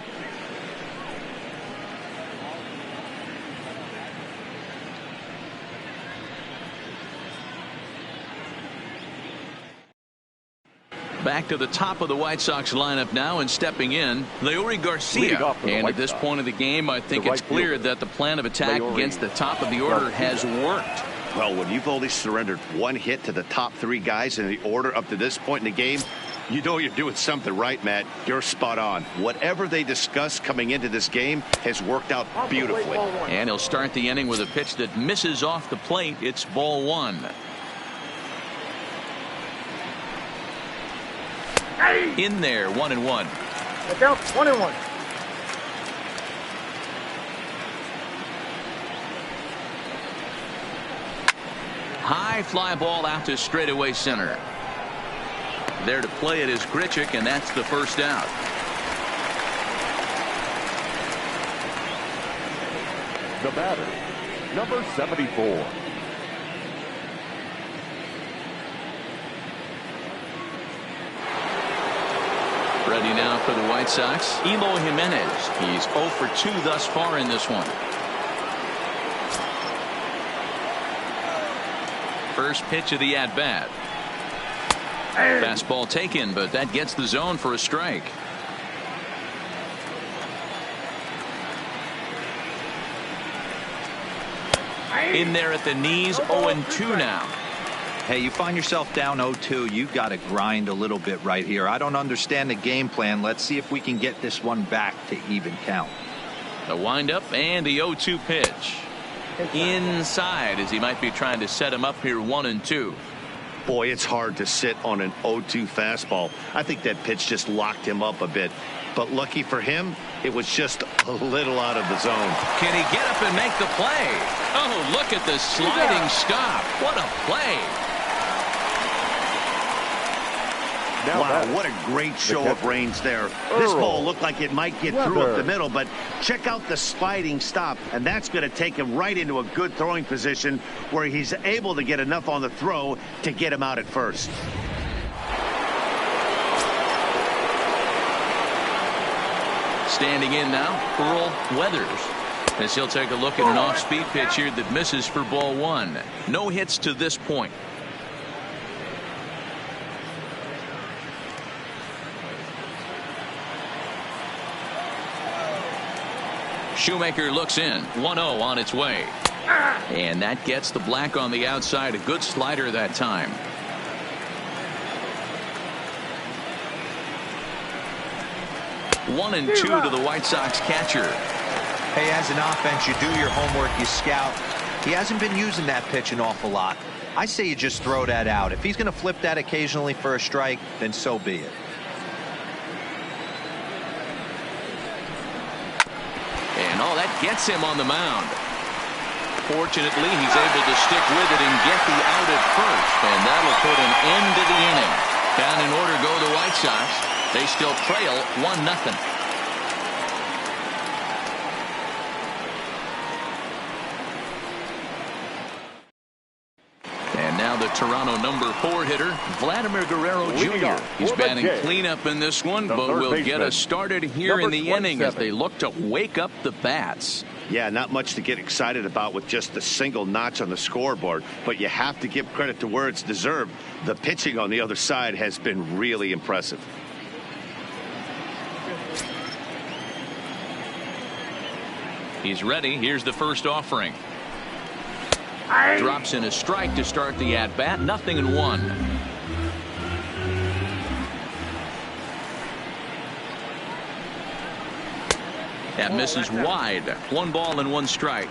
Back to the top of the White Sox lineup now, and stepping in, Leury Garcia. And at this point of the game, I think it's clear that the plan of attack against the top of the order has worked. Well, when you've only surrendered 1 hit to the top 3 guys in the order up to this point in the game, you know you're doing something right, Matt. You're spot on. Whatever they discussed coming into this game has worked out beautifully. And he'll start the inning with a pitch that misses off the plate. It's ball 1. In there, 1-1. Look out, 1-1. High fly ball out to straightaway center. There to play it is Grichuk, and that's the first out. The batter, number 74. Ready now for the White Sox, Eloy Jimenez. He's 0 for 2 thus far in this one. First pitch of the at-bat. Fastball taken, but that gets the zone for a strike. In there at the knees, 0-2 now. Hey, you find yourself down 0-2, you got to grind a little bit right here. I don't understand the game plan. Let's see if we can get this one back to even count. The windup and the 0-2 pitch. Inside, as he might be trying to set him up here 1-2. Boy, it's hard to sit on an 0-2 fastball. I think that pitch just locked him up a bit. But lucky for him, it was just a little out of the zone. Can he get up and make the play? Oh, look at the sliding stop. What a play. Now wow, what a great show of range there. This ball looked like it might get through up the middle, but check out the sliding stop, and that's going to take him right into a good throwing position where he's able to get enough on the throw to get him out at first. Standing in now, Earl Weathers, as he'll take a look at an off-speed pitch here that misses for ball 1. No hits to this point. Shoemaker looks in. 1-0 on its way. And that gets the black on the outside. A good slider that time. One and two to the White Sox catcher. Hey, as an offense, you do your homework, you scout. He hasn't been using that pitch an awful lot. I say you just throw that out. If he's going to flip that occasionally for a strike, then so be it. And all that gets him on the mound. Fortunately, he's able to stick with it and get the out at first, and that'll put an end to the inning. Down in order go the White Sox. They still trail 1-0. And now the Toronto number 4 hitter, Vladimir Guerrero Jr. He's batting cleanup in this one, but will get us started here in the inning as they look to wake up the bats. Yeah, not much to get excited about with just a single notch on the scoreboard, but you have to give credit to where it's deserved. The pitching on the other side has been really impressive. He's ready. Here's the first offering. Drops in a strike to start the at-bat. 0-1. That misses wide. 1 ball and 1 strike.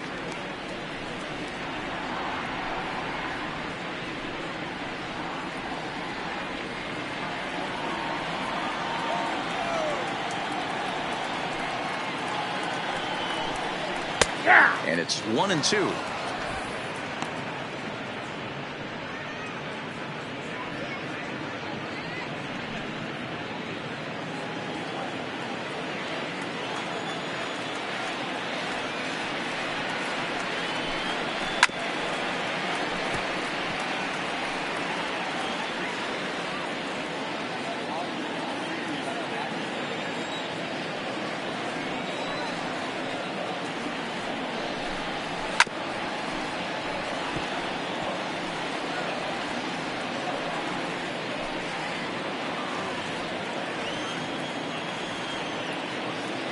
And it's 1-2.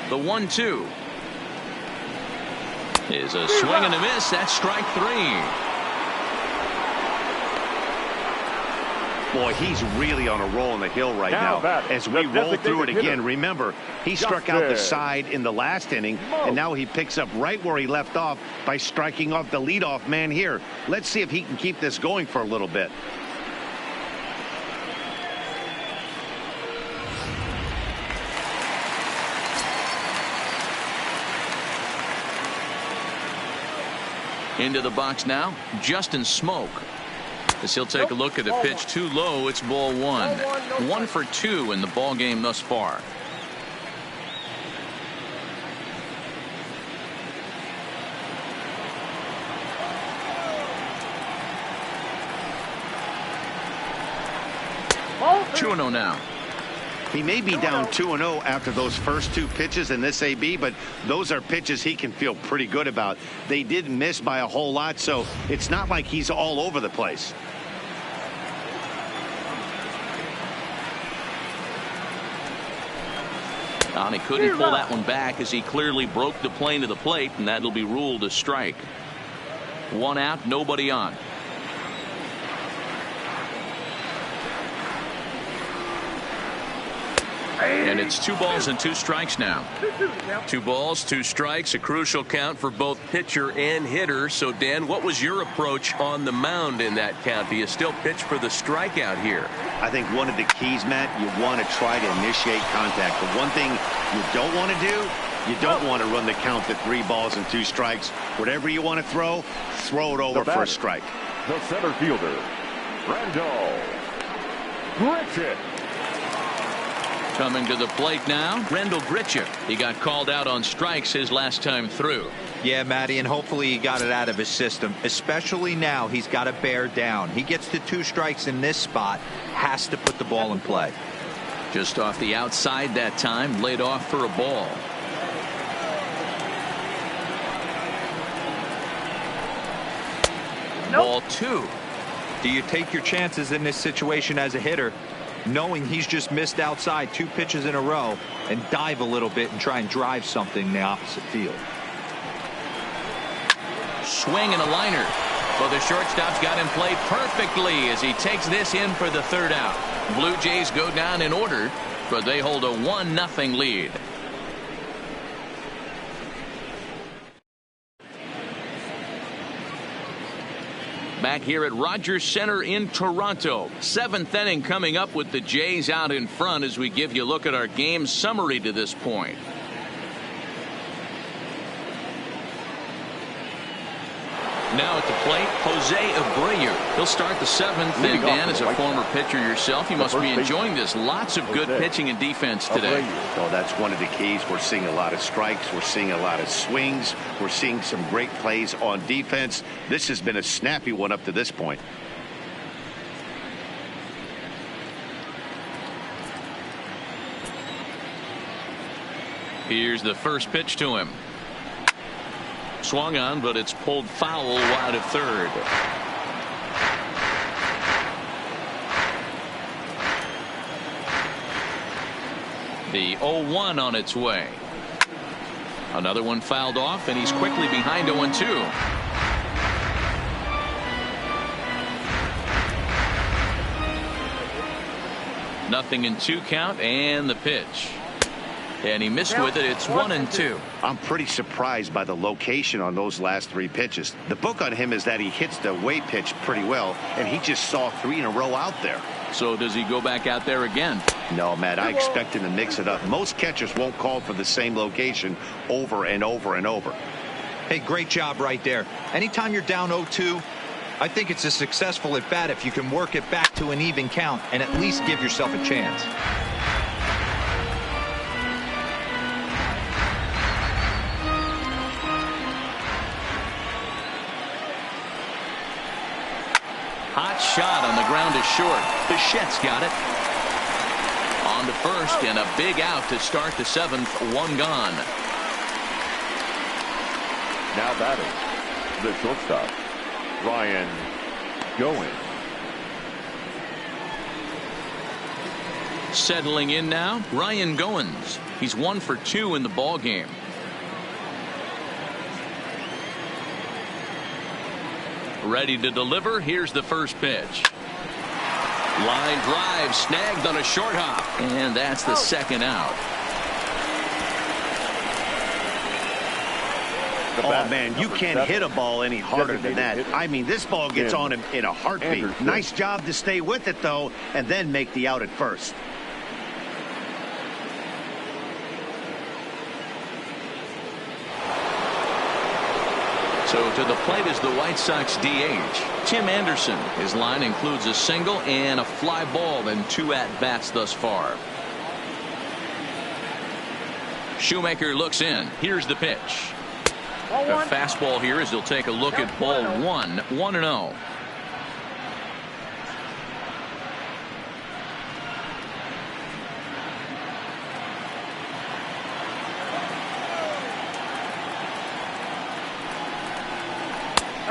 The 1-2 is a swing and a miss. That's strike 3. Boy, he's really on a roll on the hill right now. As we roll through it again, remember, he struck out the side in the last inning, and now he picks up right where he left off by striking off the leadoff man here. Let's see if he can keep this going for a little bit. Into the box now, Justin Smoke. As he'll take a look at a pitch too low, it's ball 1. 1 for 2 in the ball game thus far. Ball 2-0 now. He may be down 2-0 after those first 2 pitches in this AB, but those are pitches he can feel pretty good about. They didn't miss by a whole lot, so it's not like he's all over the place. And he couldn't pull that one back as he clearly broke the plane to the plate, and that'll be ruled a strike. 1 out, nobody on. And it's 2 balls and 2 strikes now. 2 balls, 2 strikes, a crucial count for both pitcher and hitter. So, Dan, what was your approach on the mound in that count? Do you still pitch for the strikeout here? I think one of the keys, Matt, you want to try to initiate contact. The one thing you don't want to do, you don't want to run the count to 3 balls and 2 strikes. Whatever you want to throw it over for a strike. The center fielder, Randall Grichuk. Coming to the plate now, Randall Grichuk. He got called out on strikes his last time through. Yeah, Matty, and hopefully he got it out of his system. Especially now, he's got to bear down. He gets to 2 strikes in this spot, has to put the ball in play. Just off the outside that time, laid off for a ball. Ball 2. Do you take your chances in this situation as a hitter, knowing he's just missed outside 2 pitches in a row, and dive a little bit and try and drive something in the opposite field? Swing and a liner. Well, the shortstop's got him played perfectly as he takes this in for the 3rd out. Blue Jays go down in order, but they hold a 1-0 lead. Back here at Rogers Center in Toronto. 7th inning coming up with the Jays out in front as we give you a look at our game summary to this point. Now at the plate, Jose Abreu. He'll start the 7th. And Dan, as a former pitcher yourself, you must be enjoying this. Lots of good pitching and defense today. So that's one of the keys. We're seeing a lot of strikes. We're seeing a lot of swings. We're seeing some great plays on defense. This has been a snappy one up to this point. Here's the first pitch to him. Swung on, but it's pulled foul wide of 3rd. The 0-1 on its way. Another one fouled off, and he's quickly behind 0-2. Nothing in 2 count, and the pitch. And he missed with it. It's 1-2. I'm pretty surprised by the location on those last 3 pitches. The book on him is that he hits the away pitch pretty well, and he just saw 3 in a row out there. So does he go back out there again? No, Matt, I expect him to mix it up. Most catchers won't call for the same location over and over and over. Hey, great job right there. Anytime you're down 0-2, I think it's a successful at bat if you can work it back to an even count and at least give yourself a chance. Hot shot on the ground is short. Bichette's got it. On to first, and a big out to start the 7th. 1 gone. Now batting, the shortstop, Ryan Goins. Settling in now, Ryan Goins. He's 1 for 2 in the ball game. Ready to deliver. Here's the first pitch. Line drive snagged on a short hop, and that's the 2nd out. Oh, man, you can't hit a ball any harder than that. I mean, this ball gets on him in a heartbeat. Nice job to stay with it, though, and then make the out at first. So to the plate is the White Sox DH, Tim Anderson. His line includes a single and a fly ball and 2 at-bats thus far. Shoemaker looks in. Here's the pitch. A fastball here as he'll take a look at ball 1. 1-0.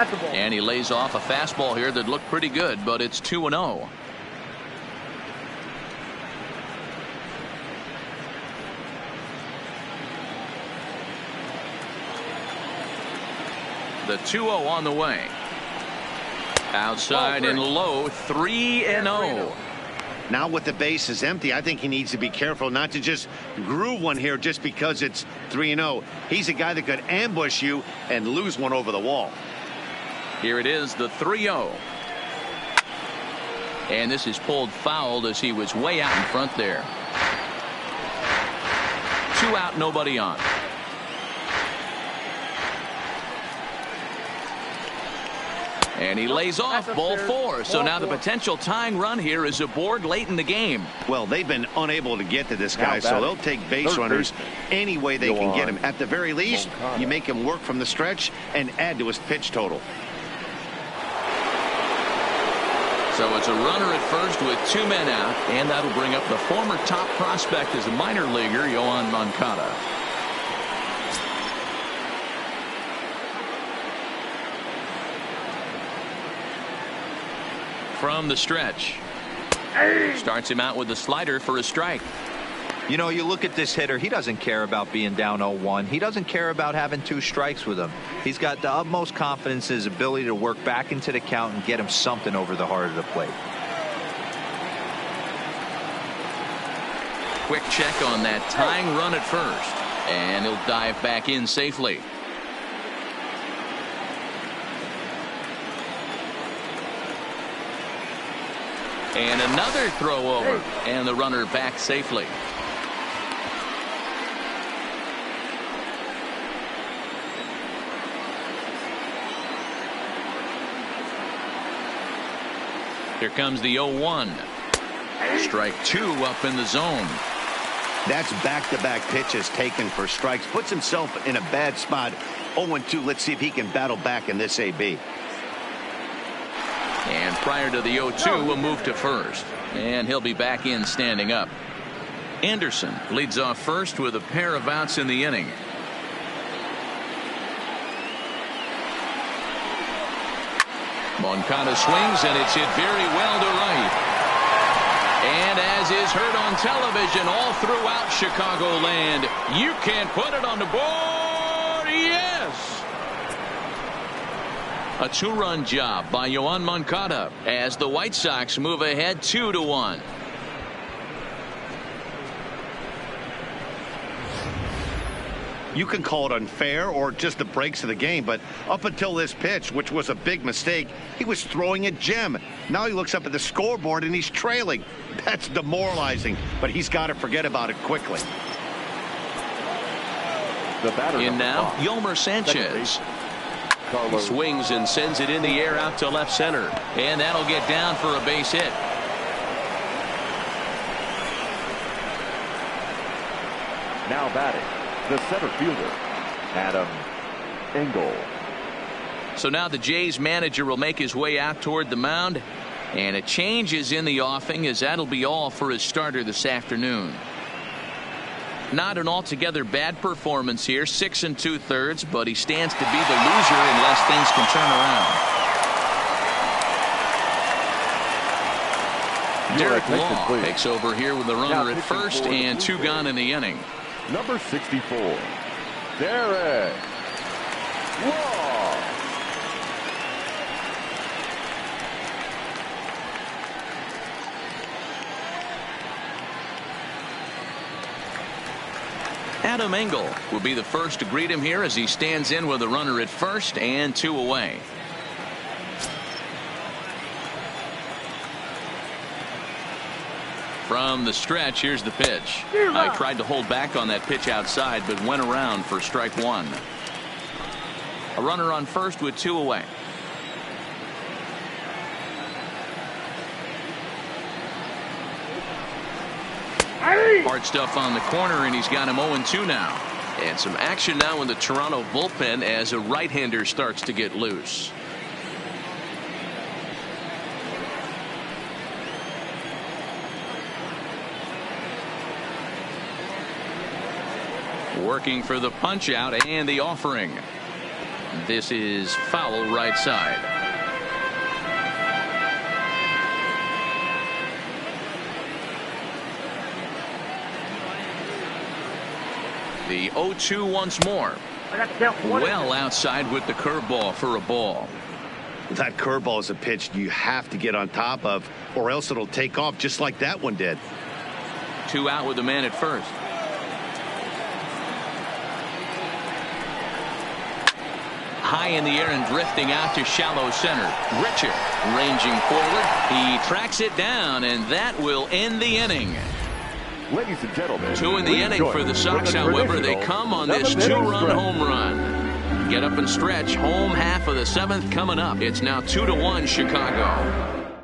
That's the ball. And he lays off a fastball here that looked pretty good, but it's 2-0. The 2-0 on the way. Outside and low, 3-0. Now with the bases empty, I think he needs to be careful not to just groove one here just because it's 3-0. He's a guy that could ambush you and lose one over the wall. Here it is, the 3-0. And this is pulled fouled as he was way out in front there. 2 out, nobody on. And he lays off, ball 4. So now the potential tying run here is aboard late in the game. Well, they've been unable to get to this guy, so they'll take base runners any way they can get him. At the very least, you make him work from the stretch and add to his pitch total. So it's a runner at first with 2 men out, and that'll bring up the former top prospect as a minor leaguer, Yoan Moncada. From the stretch. Starts him out with a slider for a strike. You know, you look at this hitter, he doesn't care about being down 0-1. He doesn't care about having 2 strikes with him. He's got the utmost confidence in his ability to work back into the count and get him something over the heart of the plate. Quick check on that tying run at first. And he'll dive back in safely. And another throw over, and the runner back safely. Here comes the 0-1. Strike 2 up in the zone. That's back-to-back pitches taken for strikes. Puts himself in a bad spot. 0-2. Let's see if he can battle back in this AB. And prior to the 0-2, we'll move to first. And he'll be back in standing up. Anderson leads off first with a pair of outs in the inning. Moncada swings, and it's hit very well to right. And as is heard on television all throughout Chicagoland, you can put it on the board. Yes! A 2-run job by Yoan Moncada as the White Sox move ahead 2-1. You can call it unfair or just the breaks of the game, but up until this pitch, which was a big mistake, he was throwing a gem. Now he looks up at the scoreboard and he's trailing. That's demoralizing, but he's got to forget about it quickly. The batter in now, Yolmer Sanchez. He swings and sends it in the air out to left center. And that'll get down for a base hit. Now batting, the center fielder, Adam Engel. So now the Jays manager will make his way out toward the mound. And a change is in the offing, as that'll be all for his starter this afternoon. Not an altogether bad performance here, 6 2/3, but he stands to be the loser unless things can turn around. Derek Law takes over here with the runner at first and 2 gone in the inning. Number 64, Derek Law. Adam Engel will be the first to greet him here as he stands in with a runner at first and 2 away. From the stretch, here's the pitch. I tried to hold back on that pitch outside, but went around for strike 1. A runner on first with 2 away. Hard stuff on the corner, and he's got him 0-2 now. And some action now in the Toronto bullpen as a right-hander starts to get loose. Working for the punch out and the offering. This is foul right side. The 0-2 once more. Well outside with the curveball for a ball. That curveball is a pitch you have to get on top of, or else it'll take off just like that one did. 2 out with the man at first. High in the air and drifting out to shallow center. Richard ranging forward. He tracks it down, and that will end the inning. Ladies and gentlemen, 2 in the inning for the Sox. However, they come on this 2-run home run. Get up and stretch. Home half of the 7th coming up. It's now 2-1 Chicago.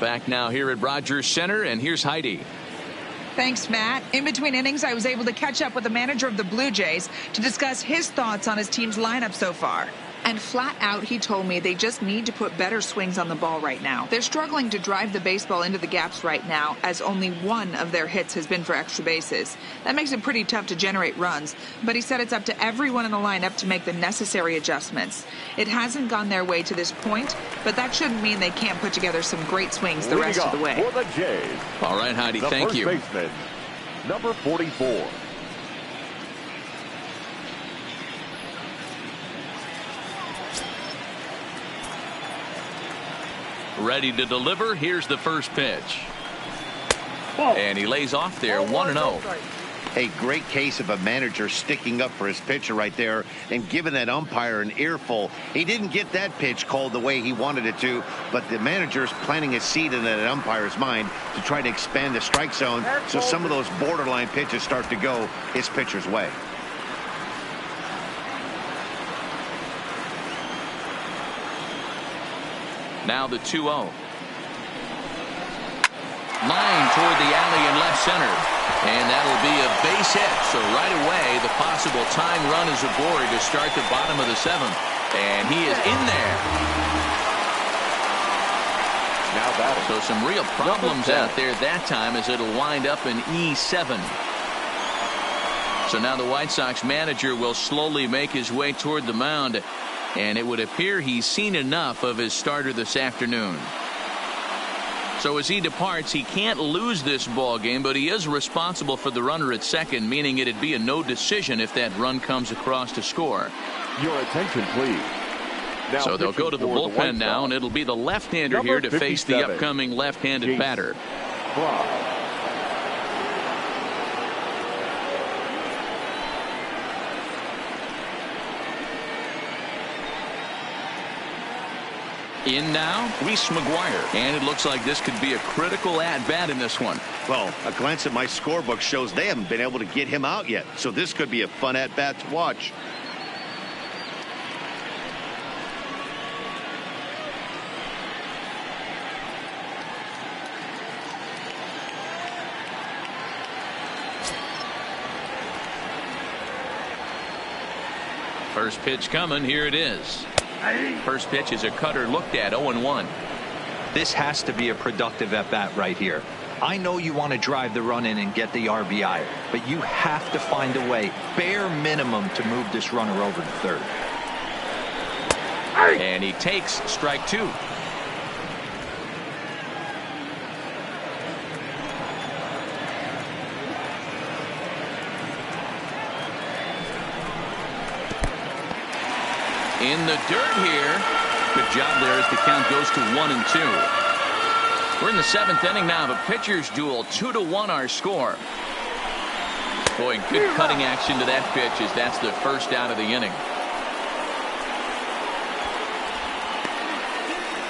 Back now here at Rogers Center, and here's Heidi. Thanks, Matt. In between innings, I was able to catch up with the manager of the Blue Jays to discuss his thoughts on his team's lineup so far. And flat out, he told me they just need to put better swings on the ball right now. They're struggling to drive the baseball into the gaps right now, as only one of their hits has been for extra bases. That makes it pretty tough to generate runs, but he said it's up to everyone in the lineup to make the necessary adjustments. It hasn't gone their way to this point, but that shouldn't mean they can't put together some great swings the rest of the way. For the Jays, all right, Heidi, thank you. First baseman, number 44. Ready to deliver. Here's the first pitch. And he lays off there, 1-0. A great case of a manager sticking up for his pitcher right there and giving that umpire an earful. He didn't get that pitch called the way he wanted it to, but the manager's planting a seed in that umpire's mind to try to expand the strike zone so some of those borderline pitches start to go his pitcher's way. Now the 2-0. Line toward the alley in left center. And that'll be a base hit. So right away, the possible tying run is aboard to start the bottom of the 7th. And he is in there. Now batting. So some real problems out there that time, as it'll wind up in E7. So now the White Sox manager will slowly make his way toward the mound. And it would appear he's seen enough of his starter this afternoon. So as he departs, he can't lose this ball game, but he is responsible for the runner at second, meaning it'd be a no decision if that run comes across to score. Your attention, please. Now so they'll go to the bullpen now, and it'll be the left-hander here to face the upcoming left-handed batter. In now, Reese McGuire. And it looks like this could be a critical at-bat in this one. Well, a glance at my scorebook shows they haven't been able to get him out yet. So this could be a fun at-bat to watch. First pitch coming. Here it is. First pitch is a cutter looked at, 0-1. This has to be a productive at-bat right here. I know you want to drive the run in and get the RBI, but you have to find a way, bare minimum, to move this runner over to third. And he takes strike 2. In the dirt here. Good job there as the count goes to 1-2. We're in the 7th inning now of a pitcher's duel. 2-1 our score. Boy, good cutting action to that pitch as that's the first out of the inning.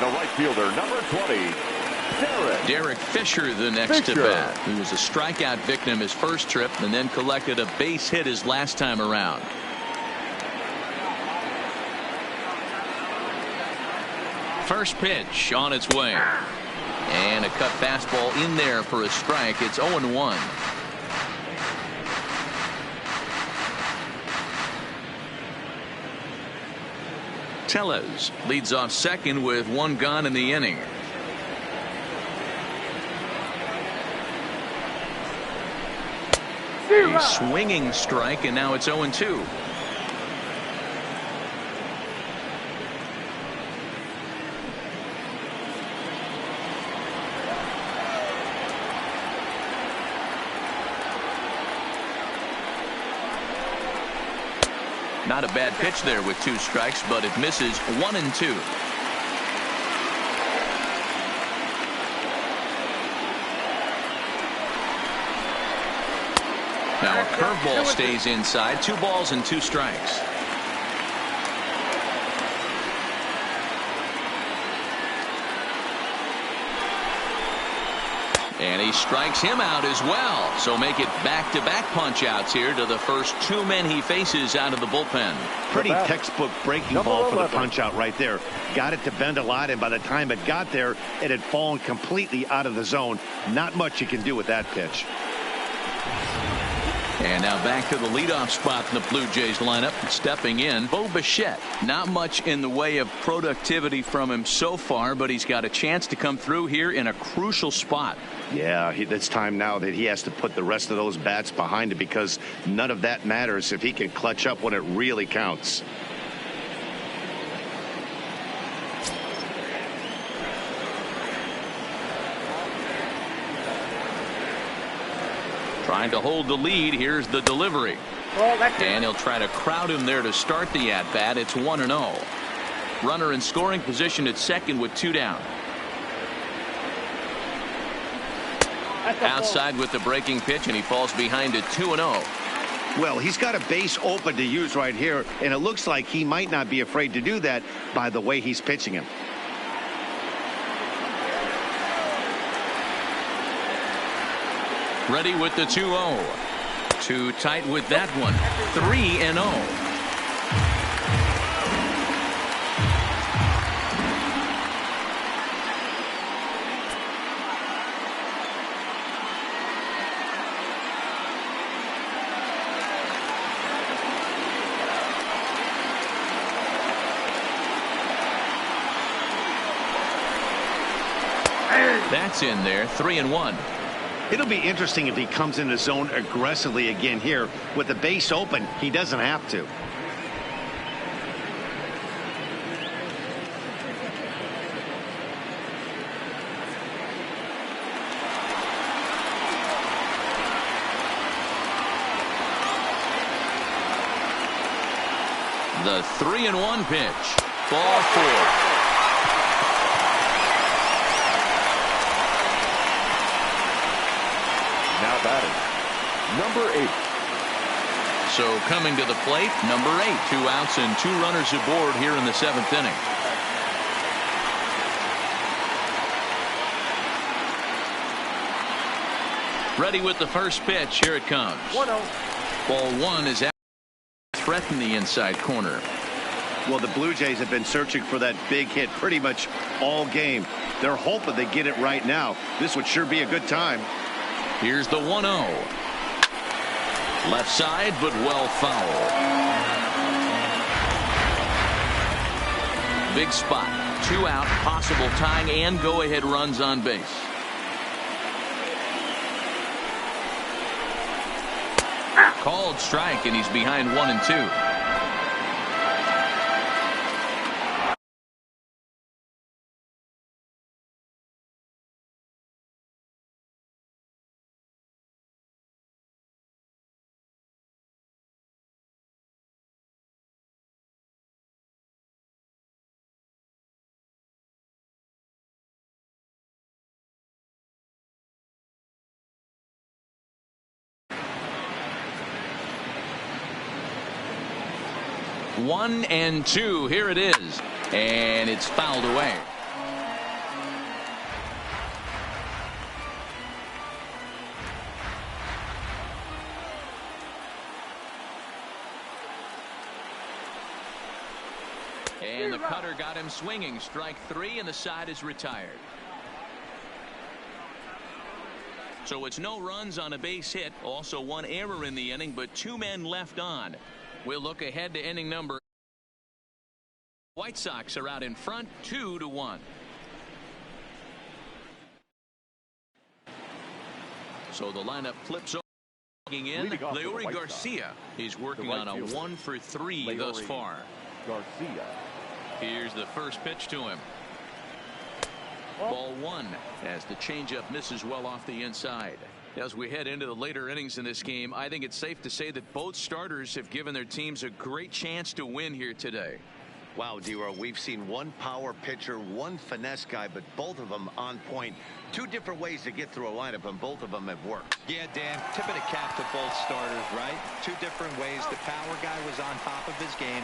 The right fielder, number 20, Derek Fisher, the next to bat. He was a strikeout victim his first trip and then collected a base hit his last time around. First pitch on its way. And a cut fastball in there for a strike. It's 0-1. Tellez leads off second with 1 gone in the inning. A swinging strike, and now it's 0-2. Not a bad pitch there with 2 strikes, but it misses 1 and 2. Now a curveball stays inside. 2 balls and 2 strikes. And he strikes him out as well. So make it back-to-back punch-outs here to the first 2 men he faces out of the bullpen. Pretty textbook breaking ball for the punch-out right there. Got it to bend a lot, and by the time it got there, it had fallen completely out of the zone. Not much you can do with that pitch. And now back to the leadoff spot in the Blue Jays lineup. Stepping in, Bo Bichette. Not much in the way of productivity from him so far, but he's got a chance to come through here in a crucial spot. Yeah, it's time now that he has to put the rest of those bats behind it, because none of that matters if he can clutch up when it really counts. Trying to hold the lead. Here's the delivery. And he'll try to crowd him there to start the at-bat. It's 1-0. Runner in scoring position at second with 2 down. Outside with the breaking pitch, and he falls behind at 2-0. Well, he's got a base open to use right here, and it looks like he might not be afraid to do that by the way he's pitching him. Ready with the 2-0. Too tight with that one. 3-0. That's in there. 3-1. It'll be interesting if he comes in the zone aggressively again here. With the base open, he doesn't have to. The 3-1 pitch. Ball 4. Now batting, number 8. So coming to the plate, number 8. 2 outs and 2 runners aboard here in the 7th inning. Ready with the first pitch. Here it comes. 1-0. Ball 1 is out. Threaten the inside corner. Well, the Blue Jays have been searching for that big hit pretty much all game. They're hoping they get it right now. This would sure be a good time. Here's the 1-0. Left side, but well foul. Big spot. 2 out, possible tying and go-ahead runs on base. Called strike, and he's behind 1 and 2. One and 2. Here it is. And it's fouled away. And the cutter got him swinging. Strike 3, and the side is retired. So it's no runs on a base hit. Also 1 error in the inning, but 2 men left on. We'll look ahead to inning number. White Sox are out in front 2-1. So the lineup flips over. In Leury Garcia. He's working on a 1-for-3 thus far. Garcia. Here's the first pitch to him. Ball 1 as the changeup misses well off the inside. As we head into the later innings in this game, I think it's safe to say that both starters have given their teams a great chance to win here today. Wow, D-Row, we've seen one power pitcher, one finesse guy, but both of them on point. Two different ways to get through a lineup, and both of them have worked. Yeah, Dan, tip of the cap to both starters, right? Two different ways. The power guy was on top of his game.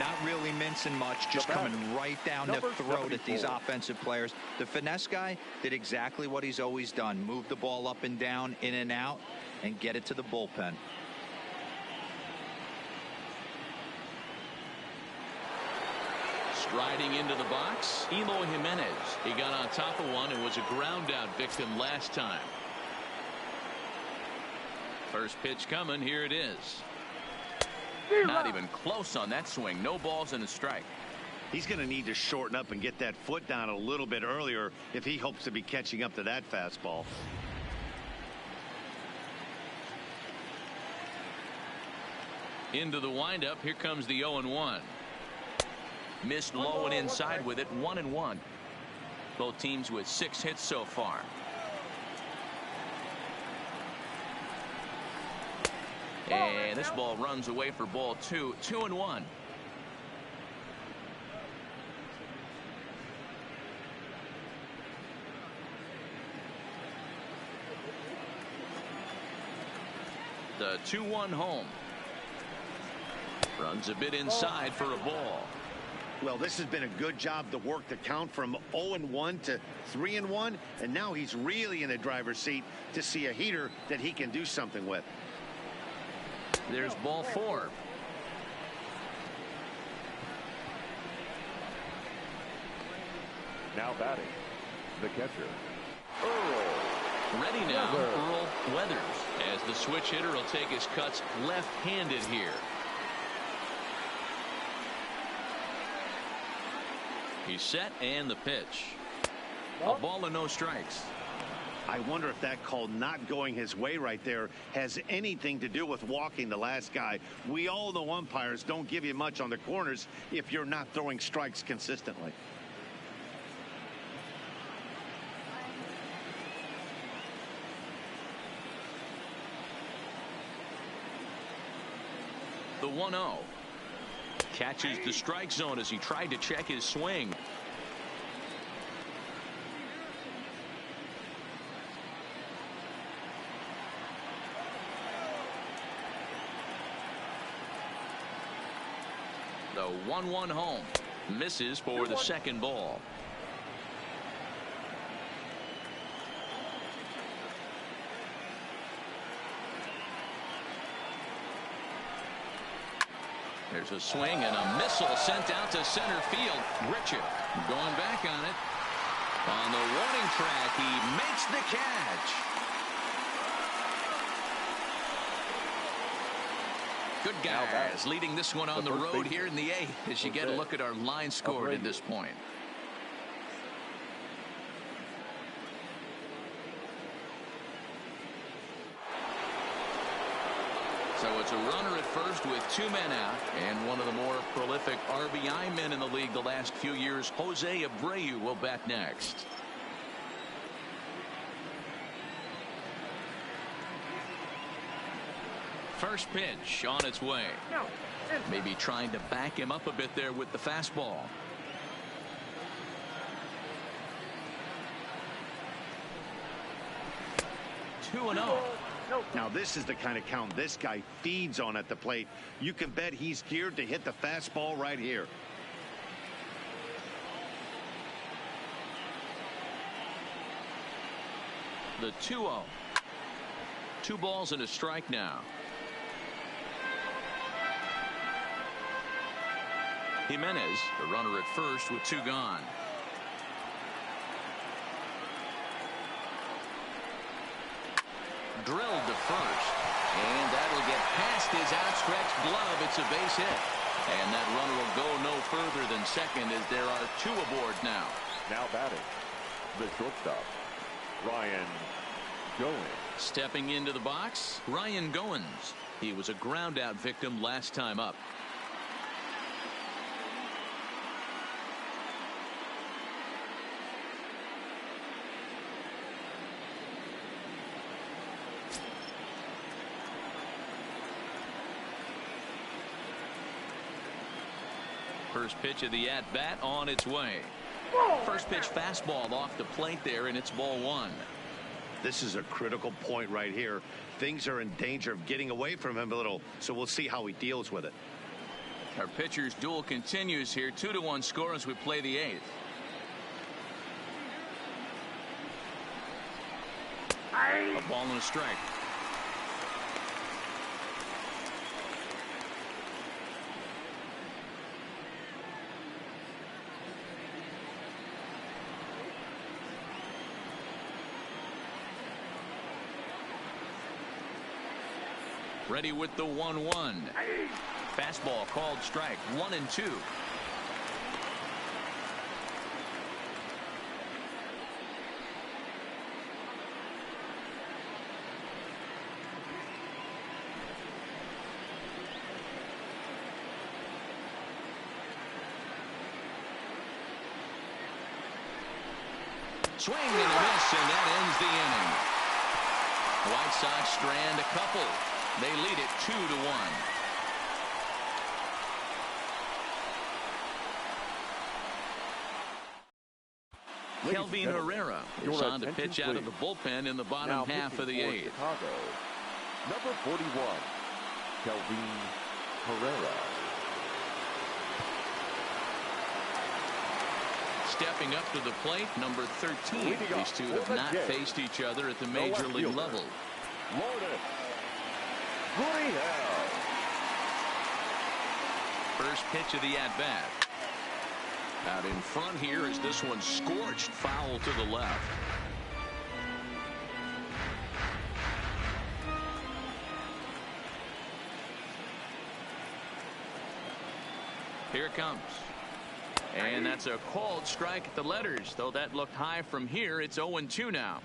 Not really mincing much, just coming right down the throat at these offensive players. The finesse guy did exactly what he's always done. Move the ball up and down, in and out, and get it to the bullpen. Striding into the box, Eloy Jimenez. He got on top of one and was a ground out victim last time. First pitch coming. Here it is. Not even close on that swing. No balls and a strike. He's going to need to shorten up and get that foot down a little bit earlier if he hopes to be catching up to that fastball. Into the windup. Here comes the 0-1. Missed low and inside with it. 1-1. Both teams with 6 hits so far. And this ball runs away for ball 2. 2-1. The 2-1 home. Runs a bit inside for a ball. Well, this has been a good job to work the count from 0-1 to 3-1, and now he's really in the driver's seat to see a heater that he can do something with. There's ball 4. Now batting, the catcher, Earl. Ready now, Earl Weathers, as the switch hitter will take his cuts left-handed here. He's set, and the pitch. A ball and no strikes. I wonder if that call not going his way right there has anything to do with walking the last guy. We all know umpires don't give you much on the corners if you're not throwing strikes consistently. The 1-0. Catches the strike zone as he tried to check his swing. The 1-1 home. Misses for the second ball. There's a swing and a missile sent out to center field. Richard going back on it. On the warning track, he makes the catch. Good guys leading this one on the road here in the 8th as you get a look at our line scored at this point. So it's a runner at first with 2 men out, and one of the more prolific RBI men in the league the last few years, Jose Abreu, will bat next. First pitch on its way. Maybe trying to back him up a bit there with the fastball. Two 2-0. Now this is the kind of count this guy feeds on at the plate. You can bet he's geared to hit the fastball right here. The 2-0. 2 balls and a strike now. Jimenez, the runner at first with 2 gone. Drilled to first, and that'll get past his outstretched glove. It's a base hit, and that runner will go no further than second as there are 2 aboard now. Now batting, the shortstop, Ryan Goins. Stepping into the box, Ryan Goins. He was a ground out victim last time up. first pitch of the at-bat on its way. First pitch fastball off the plate there, and it's ball one. This is a critical point right here. Things are in danger of getting away from him a little, so we'll see how he deals with it. Our pitcher's duel continues here. 2-1 score as we play the eighth. A ball and a strike. Ready with the 1-1. Fastball called strike. 1-2. Swing and a miss, and that ends the inning. White Sox strand a couple. They lead it 2-1. Kelvin Herrera is on to pitch out of the bullpen in the bottom half of the eighth. Chicago, number 41, Kelvin Herrera. Stepping up to the plate, number 13. These two have not faced each other at the major league level. First pitch of the at-bat. Out in front here is this one scorched foul to the left. Here it comes. And that's a called strike at the letters, though that looked high from here. It's 0-2 now.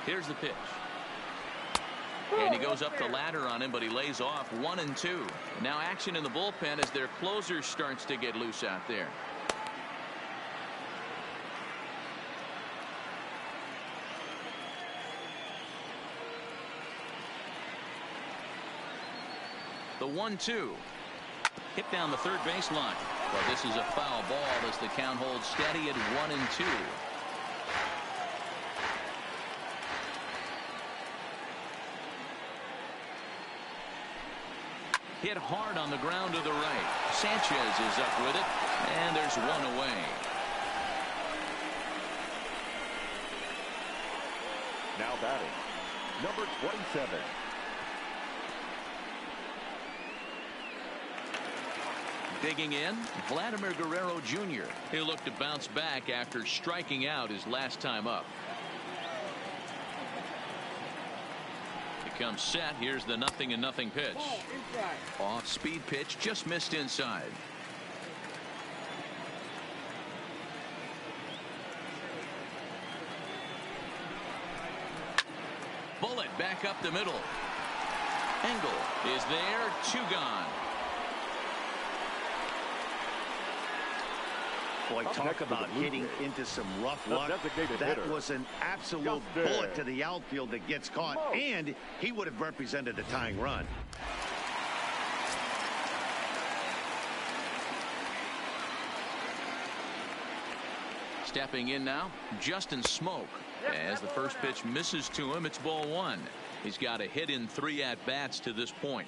Here's the pitch. And he goes up the ladder on him, but he lays off. 1-2. Now action in the bullpen as their closer starts to get loose out there. The 1-2. Hit down the third baseline. Well, this is a foul ball as the count holds steady at 1-2. Hit hard on the ground to the right. Sanchez is up with it, and there's one away. Now batting, number 27. Digging in, Vladimir Guerrero Jr. He'll look to bounce back after striking out his last time up. Comes set. Here's the 0-0 pitch. Off speed pitch, just missed inside. Bullet back up the middle. Engel is there. 2 gone. Boy, talk about hitting into some rough luck. That was an absolute bullet to the outfield that gets caught, and he would have represented a tying run. Stepping in now, Justin Smoke. As the first pitch misses to him, it's ball one. He's got a hit in 3 at-bats to this point.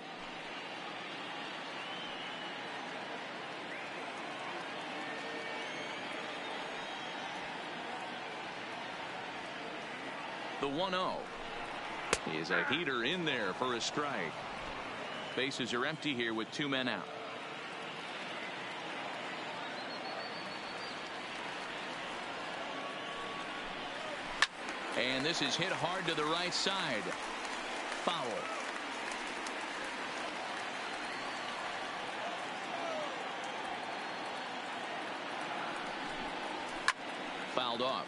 The 1-0 is a heater in there for a strike. Bases are empty here with 2 men out. And this is hit hard to the right side. Foul. Fouled off.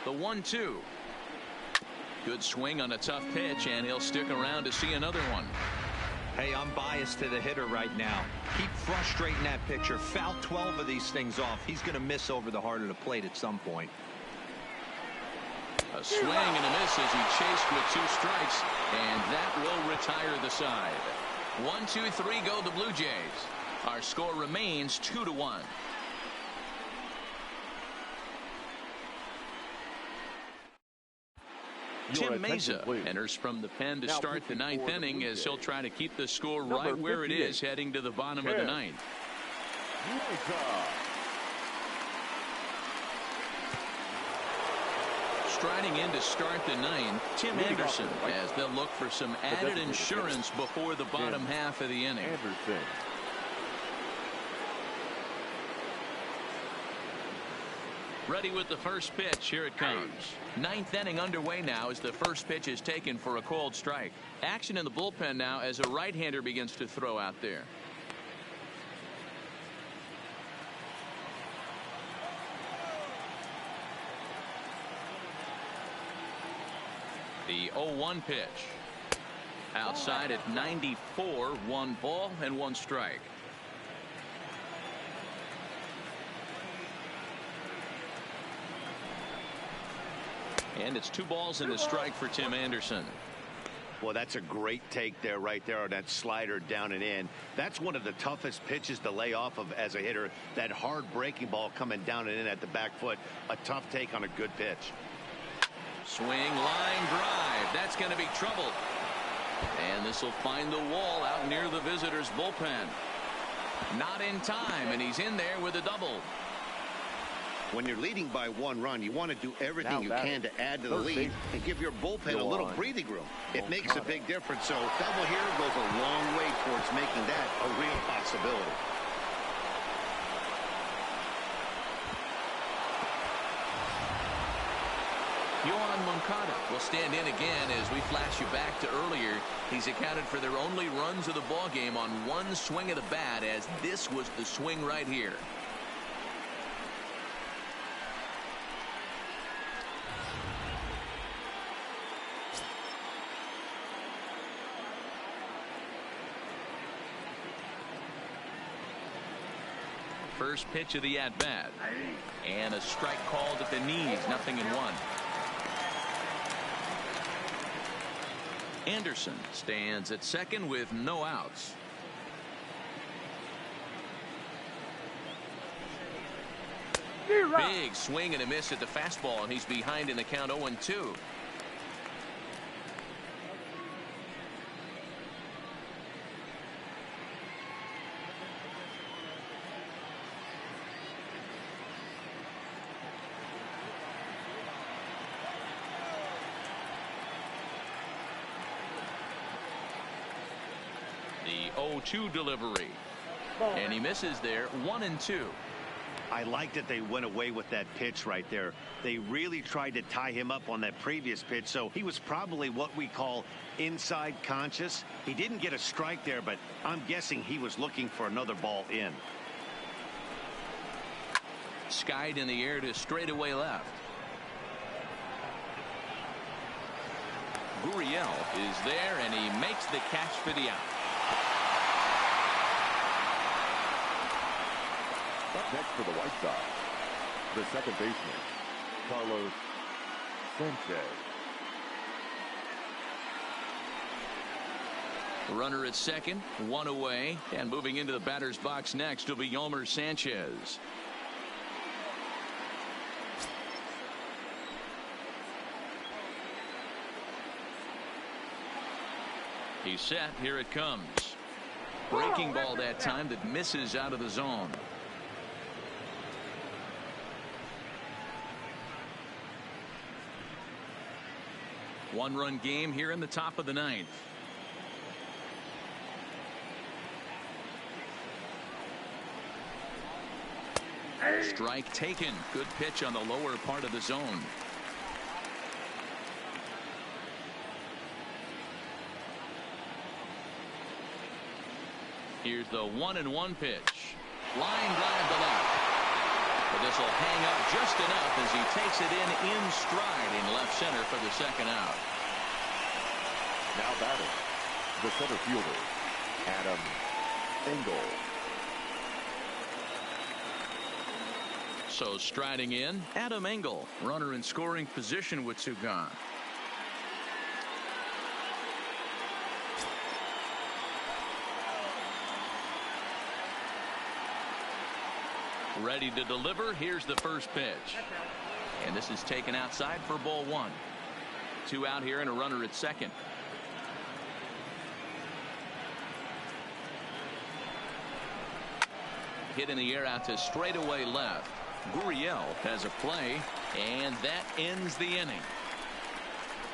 The 1-2. Good swing on a tough pitch, and he'll stick around to see another one. Hey, I'm biased to the hitter right now. Keep frustrating that pitcher. Foul 12 of these things off. He's going to miss over the heart of the plate at some point. A swing and a miss as he chased with 2 strikes, and that will retire the side. 1-2-3 go the Blue Jays. Our score remains 2-1. Tim Mesa enters from the pen to start the 9th inning as he'll try to keep the score right where it is heading to the bottom of the 9th. Striding in to start the 9th, Tim Anderson, as they'll look for some added insurance before the bottom half of the inning. Ready with the first pitch. Here it comes. 9th inning underway now as the first pitch is taken for a called strike. Action in the bullpen now as a right-hander begins to throw out there. The 0-1 pitch. Outside at 94, 1 ball and 1 strike. And it's 2 balls and a strike for Tim Anderson. Well, that's a great take there, right there on that slider down and in. That's one of the toughest pitches to lay off of as a hitter. That hard breaking ball coming down and in at the back foot. A tough take on a good pitch. Swing, line drive. That's going to be trouble. And this will find the wall out near the visitors' bullpen. Not in time, and he's in there with a double. When you're leading by 1 run, you want to do everything you can to add to the lead and give your bullpen a little breathing room. It makes a big difference. So double here goes a long way towards making that a real possibility. Yohan Moncada will stand in again as we flash you back to earlier. He's accounted for their only runs of the ball game on 1 swing of the bat, as this was the swing right here. First pitch of the at-bat. And a strike called at the knees. 0-1. Anderson stands at second with no outs. Big swing and a miss at the fastball, and he's behind in the count 0-2. The 0-2 delivery, and he misses there. 1-2. I like that they went away with that pitch right there. They really tried to tie him up on that previous pitch, so he was probably what we call inside conscious. He didn't get a strike there, but I'm guessing he was looking for another ball in. Skied in the air to straightaway left. Gurriel is there, and he makes the catch for the out. Up next for the White Sox, the second baseman, Carlos Sanchez. Runner at second, 1 away, and moving into the batter's box next will be Yolmer Sanchez. He's set. Here it comes. Breaking ball that time that misses out of the zone. One-run game here in the top of the 9th. Strike taken. Good pitch on the lower part of the zone. Here's the 1-1 pitch. Line drive to left. But this will hang up just enough as he takes it in stride in left center for the second out. Now batting, the center fielder, Adam Engel. So striding in, Adam Engel, runner in scoring position with two gone. Ready to deliver. Here's the first pitch. And this is taken outside for ball one. Two out here and a runner at second. Hit in the air out to straightaway left. Gurriel has a play, and that ends the inning.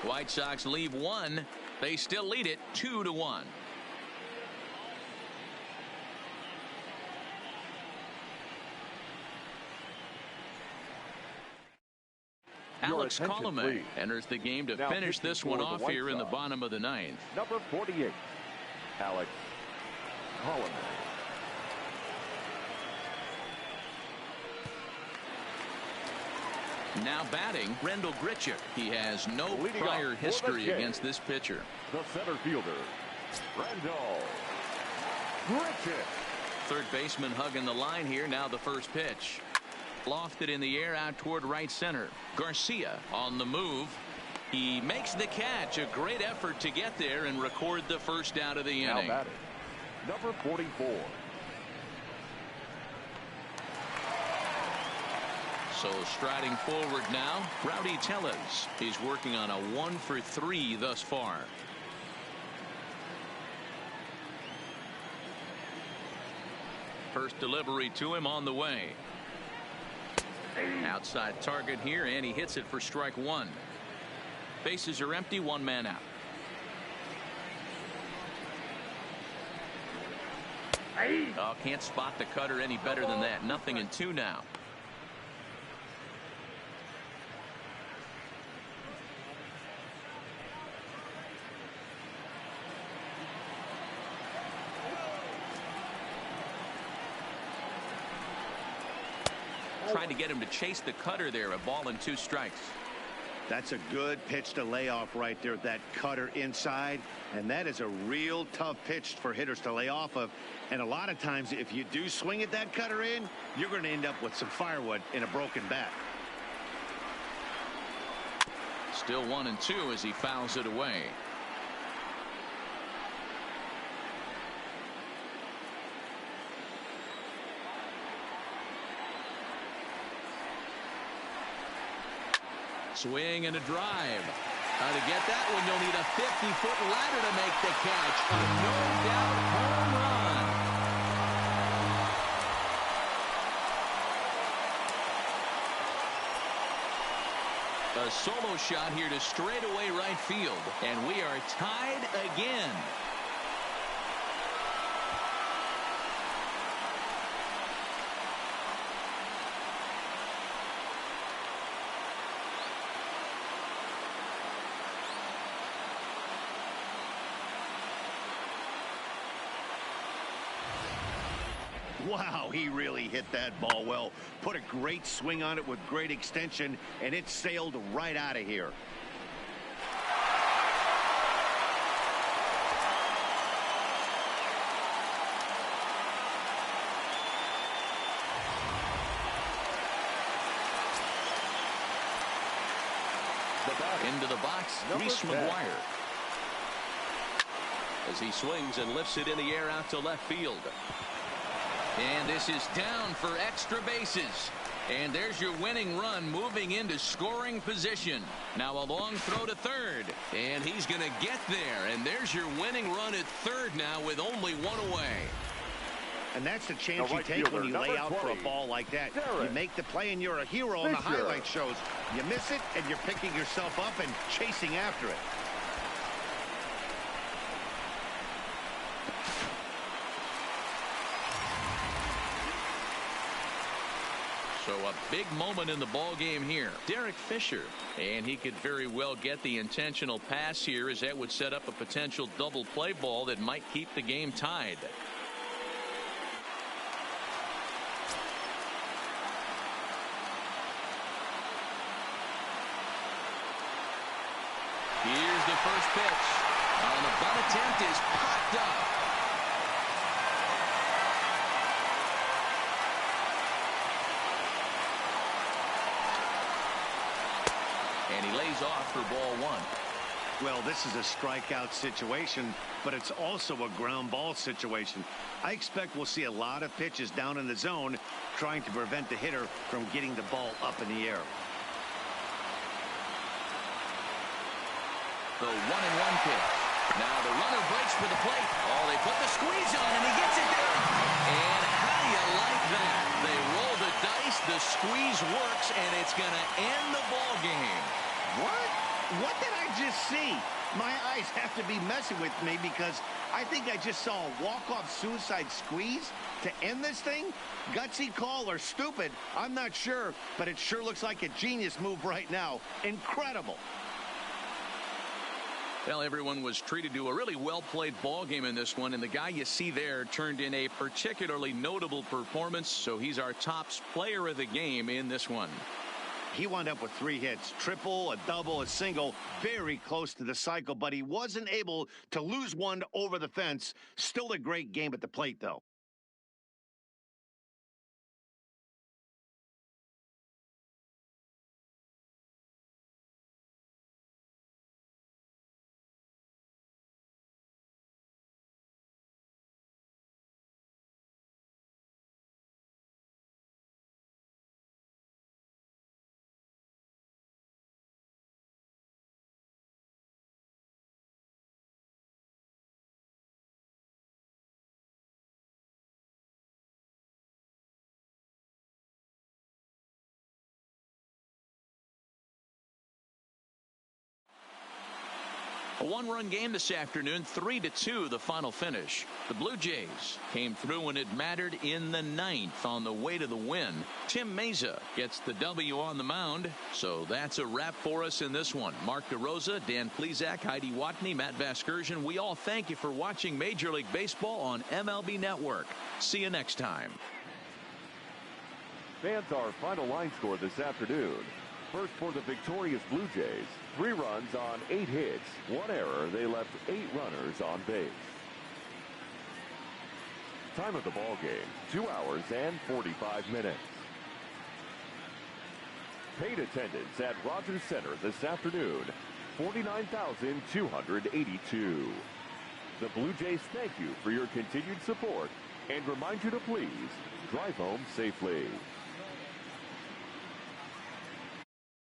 White Sox leave one. They still lead it 2-1. Alex Colomé enters the game to finish this one off here in the bottom of the ninth. Number 48, Alex Colomé. Now batting, Rendell Grichuk. He has no prior history against this pitcher. The center fielder, Rendell Grichuk. Third baseman hugging the line here. Now the first pitch. Lofted in the air out toward right center. Garcia on the move. He makes the catch. A great effort to get there and record the first out of the inning. Now batting, number 44. So striding forward now, Rowdy Tellez. He's working on a 1-for-3 thus far. First delivery to him on the way. Outside target here, and he hits it for strike one. Bases are empty, one man out. Oh, can't spot the cutter any better than that. 0-2 now. Trying to get him to chase the cutter there. A ball and 2 strikes. That's a good pitch to lay off right there. That cutter inside. And that is a real tough pitch for hitters to lay off of. And a lot of times if you do swing at that cutter in, you're going to end up with some firewood in a broken bat. Still 1-2 as he fouls it away. Swing and a drive. To get that one, you'll need a 50-foot ladder to make the catch. A no-doubt home run. A solo shot here to straightaway right field. And we are tied again. Wow, he really hit that ball well. Put a great swing on it with great extension, and it sailed right out of here. Into the box, Reese McGuire. As he swings and lifts it in the air out to left field. And this is down for extra bases. And there's your winning run moving into scoring position. Now a long throw to third. And he's going to get there. And there's your winning run at third now with only one away. And that's the chance you take when you lay out for a ball like that. You make the play and you're a hero on the highlight shows. You miss it and you're picking yourself up and chasing after it. So a big moment in the ball game here. Derek Fisher. And he could very well get the intentional pass here, as that would set up a potential double play ball that might keep the game tied. Here's the first pitch. And the bunt attempt is popped up. And he lays off for ball one. Well, this is a strikeout situation, but it's also a ground ball situation. I expect we'll see a lot of pitches down in the zone trying to prevent the hitter from getting the ball up in the air. The 1-1 pitch. Now the runner breaks for the plate. Oh, they put the squeeze on, and he gets it there. And how do you like that? They roll the dice, the squeeze works, and it's going to end the ball game. What? What did I just see? My eyes have to be messing with me because I think I just saw a walk-off suicide squeeze to end this thing. Gutsy call or stupid, I'm not sure, but it sure looks like a genius move right now. Incredible. Well, everyone was treated to a really well-played ball game in this one, and the guy you see there turned in a particularly notable performance, so he's our top player of the game in this one. He wound up with 3 hits, triple, a double, a single, very close to the cycle, but he wasn't able to lose one over the fence. Still a great game at the plate, though. A one-run game this afternoon, 3-2 the final finish. The Blue Jays came through when it mattered in the 9th on the way to the win. Tim Meza gets the W on the mound. So that's a wrap for us in this one. Mark DeRosa, Dan Plesac, Heidi Watney, Matt Vasgersian. We all thank you for watching Major League Baseball on MLB Network. See you next time. Fans, our final line score this afternoon. First for the victorious Blue Jays, 3 runs on 8 hits, 1 error. They left 8 runners on base. Time of the ball game, 2 hours and 45 minutes. Paid attendance at Rogers Center this afternoon, 49,282. The Blue Jays thank you for your continued support and remind you to please drive home safely.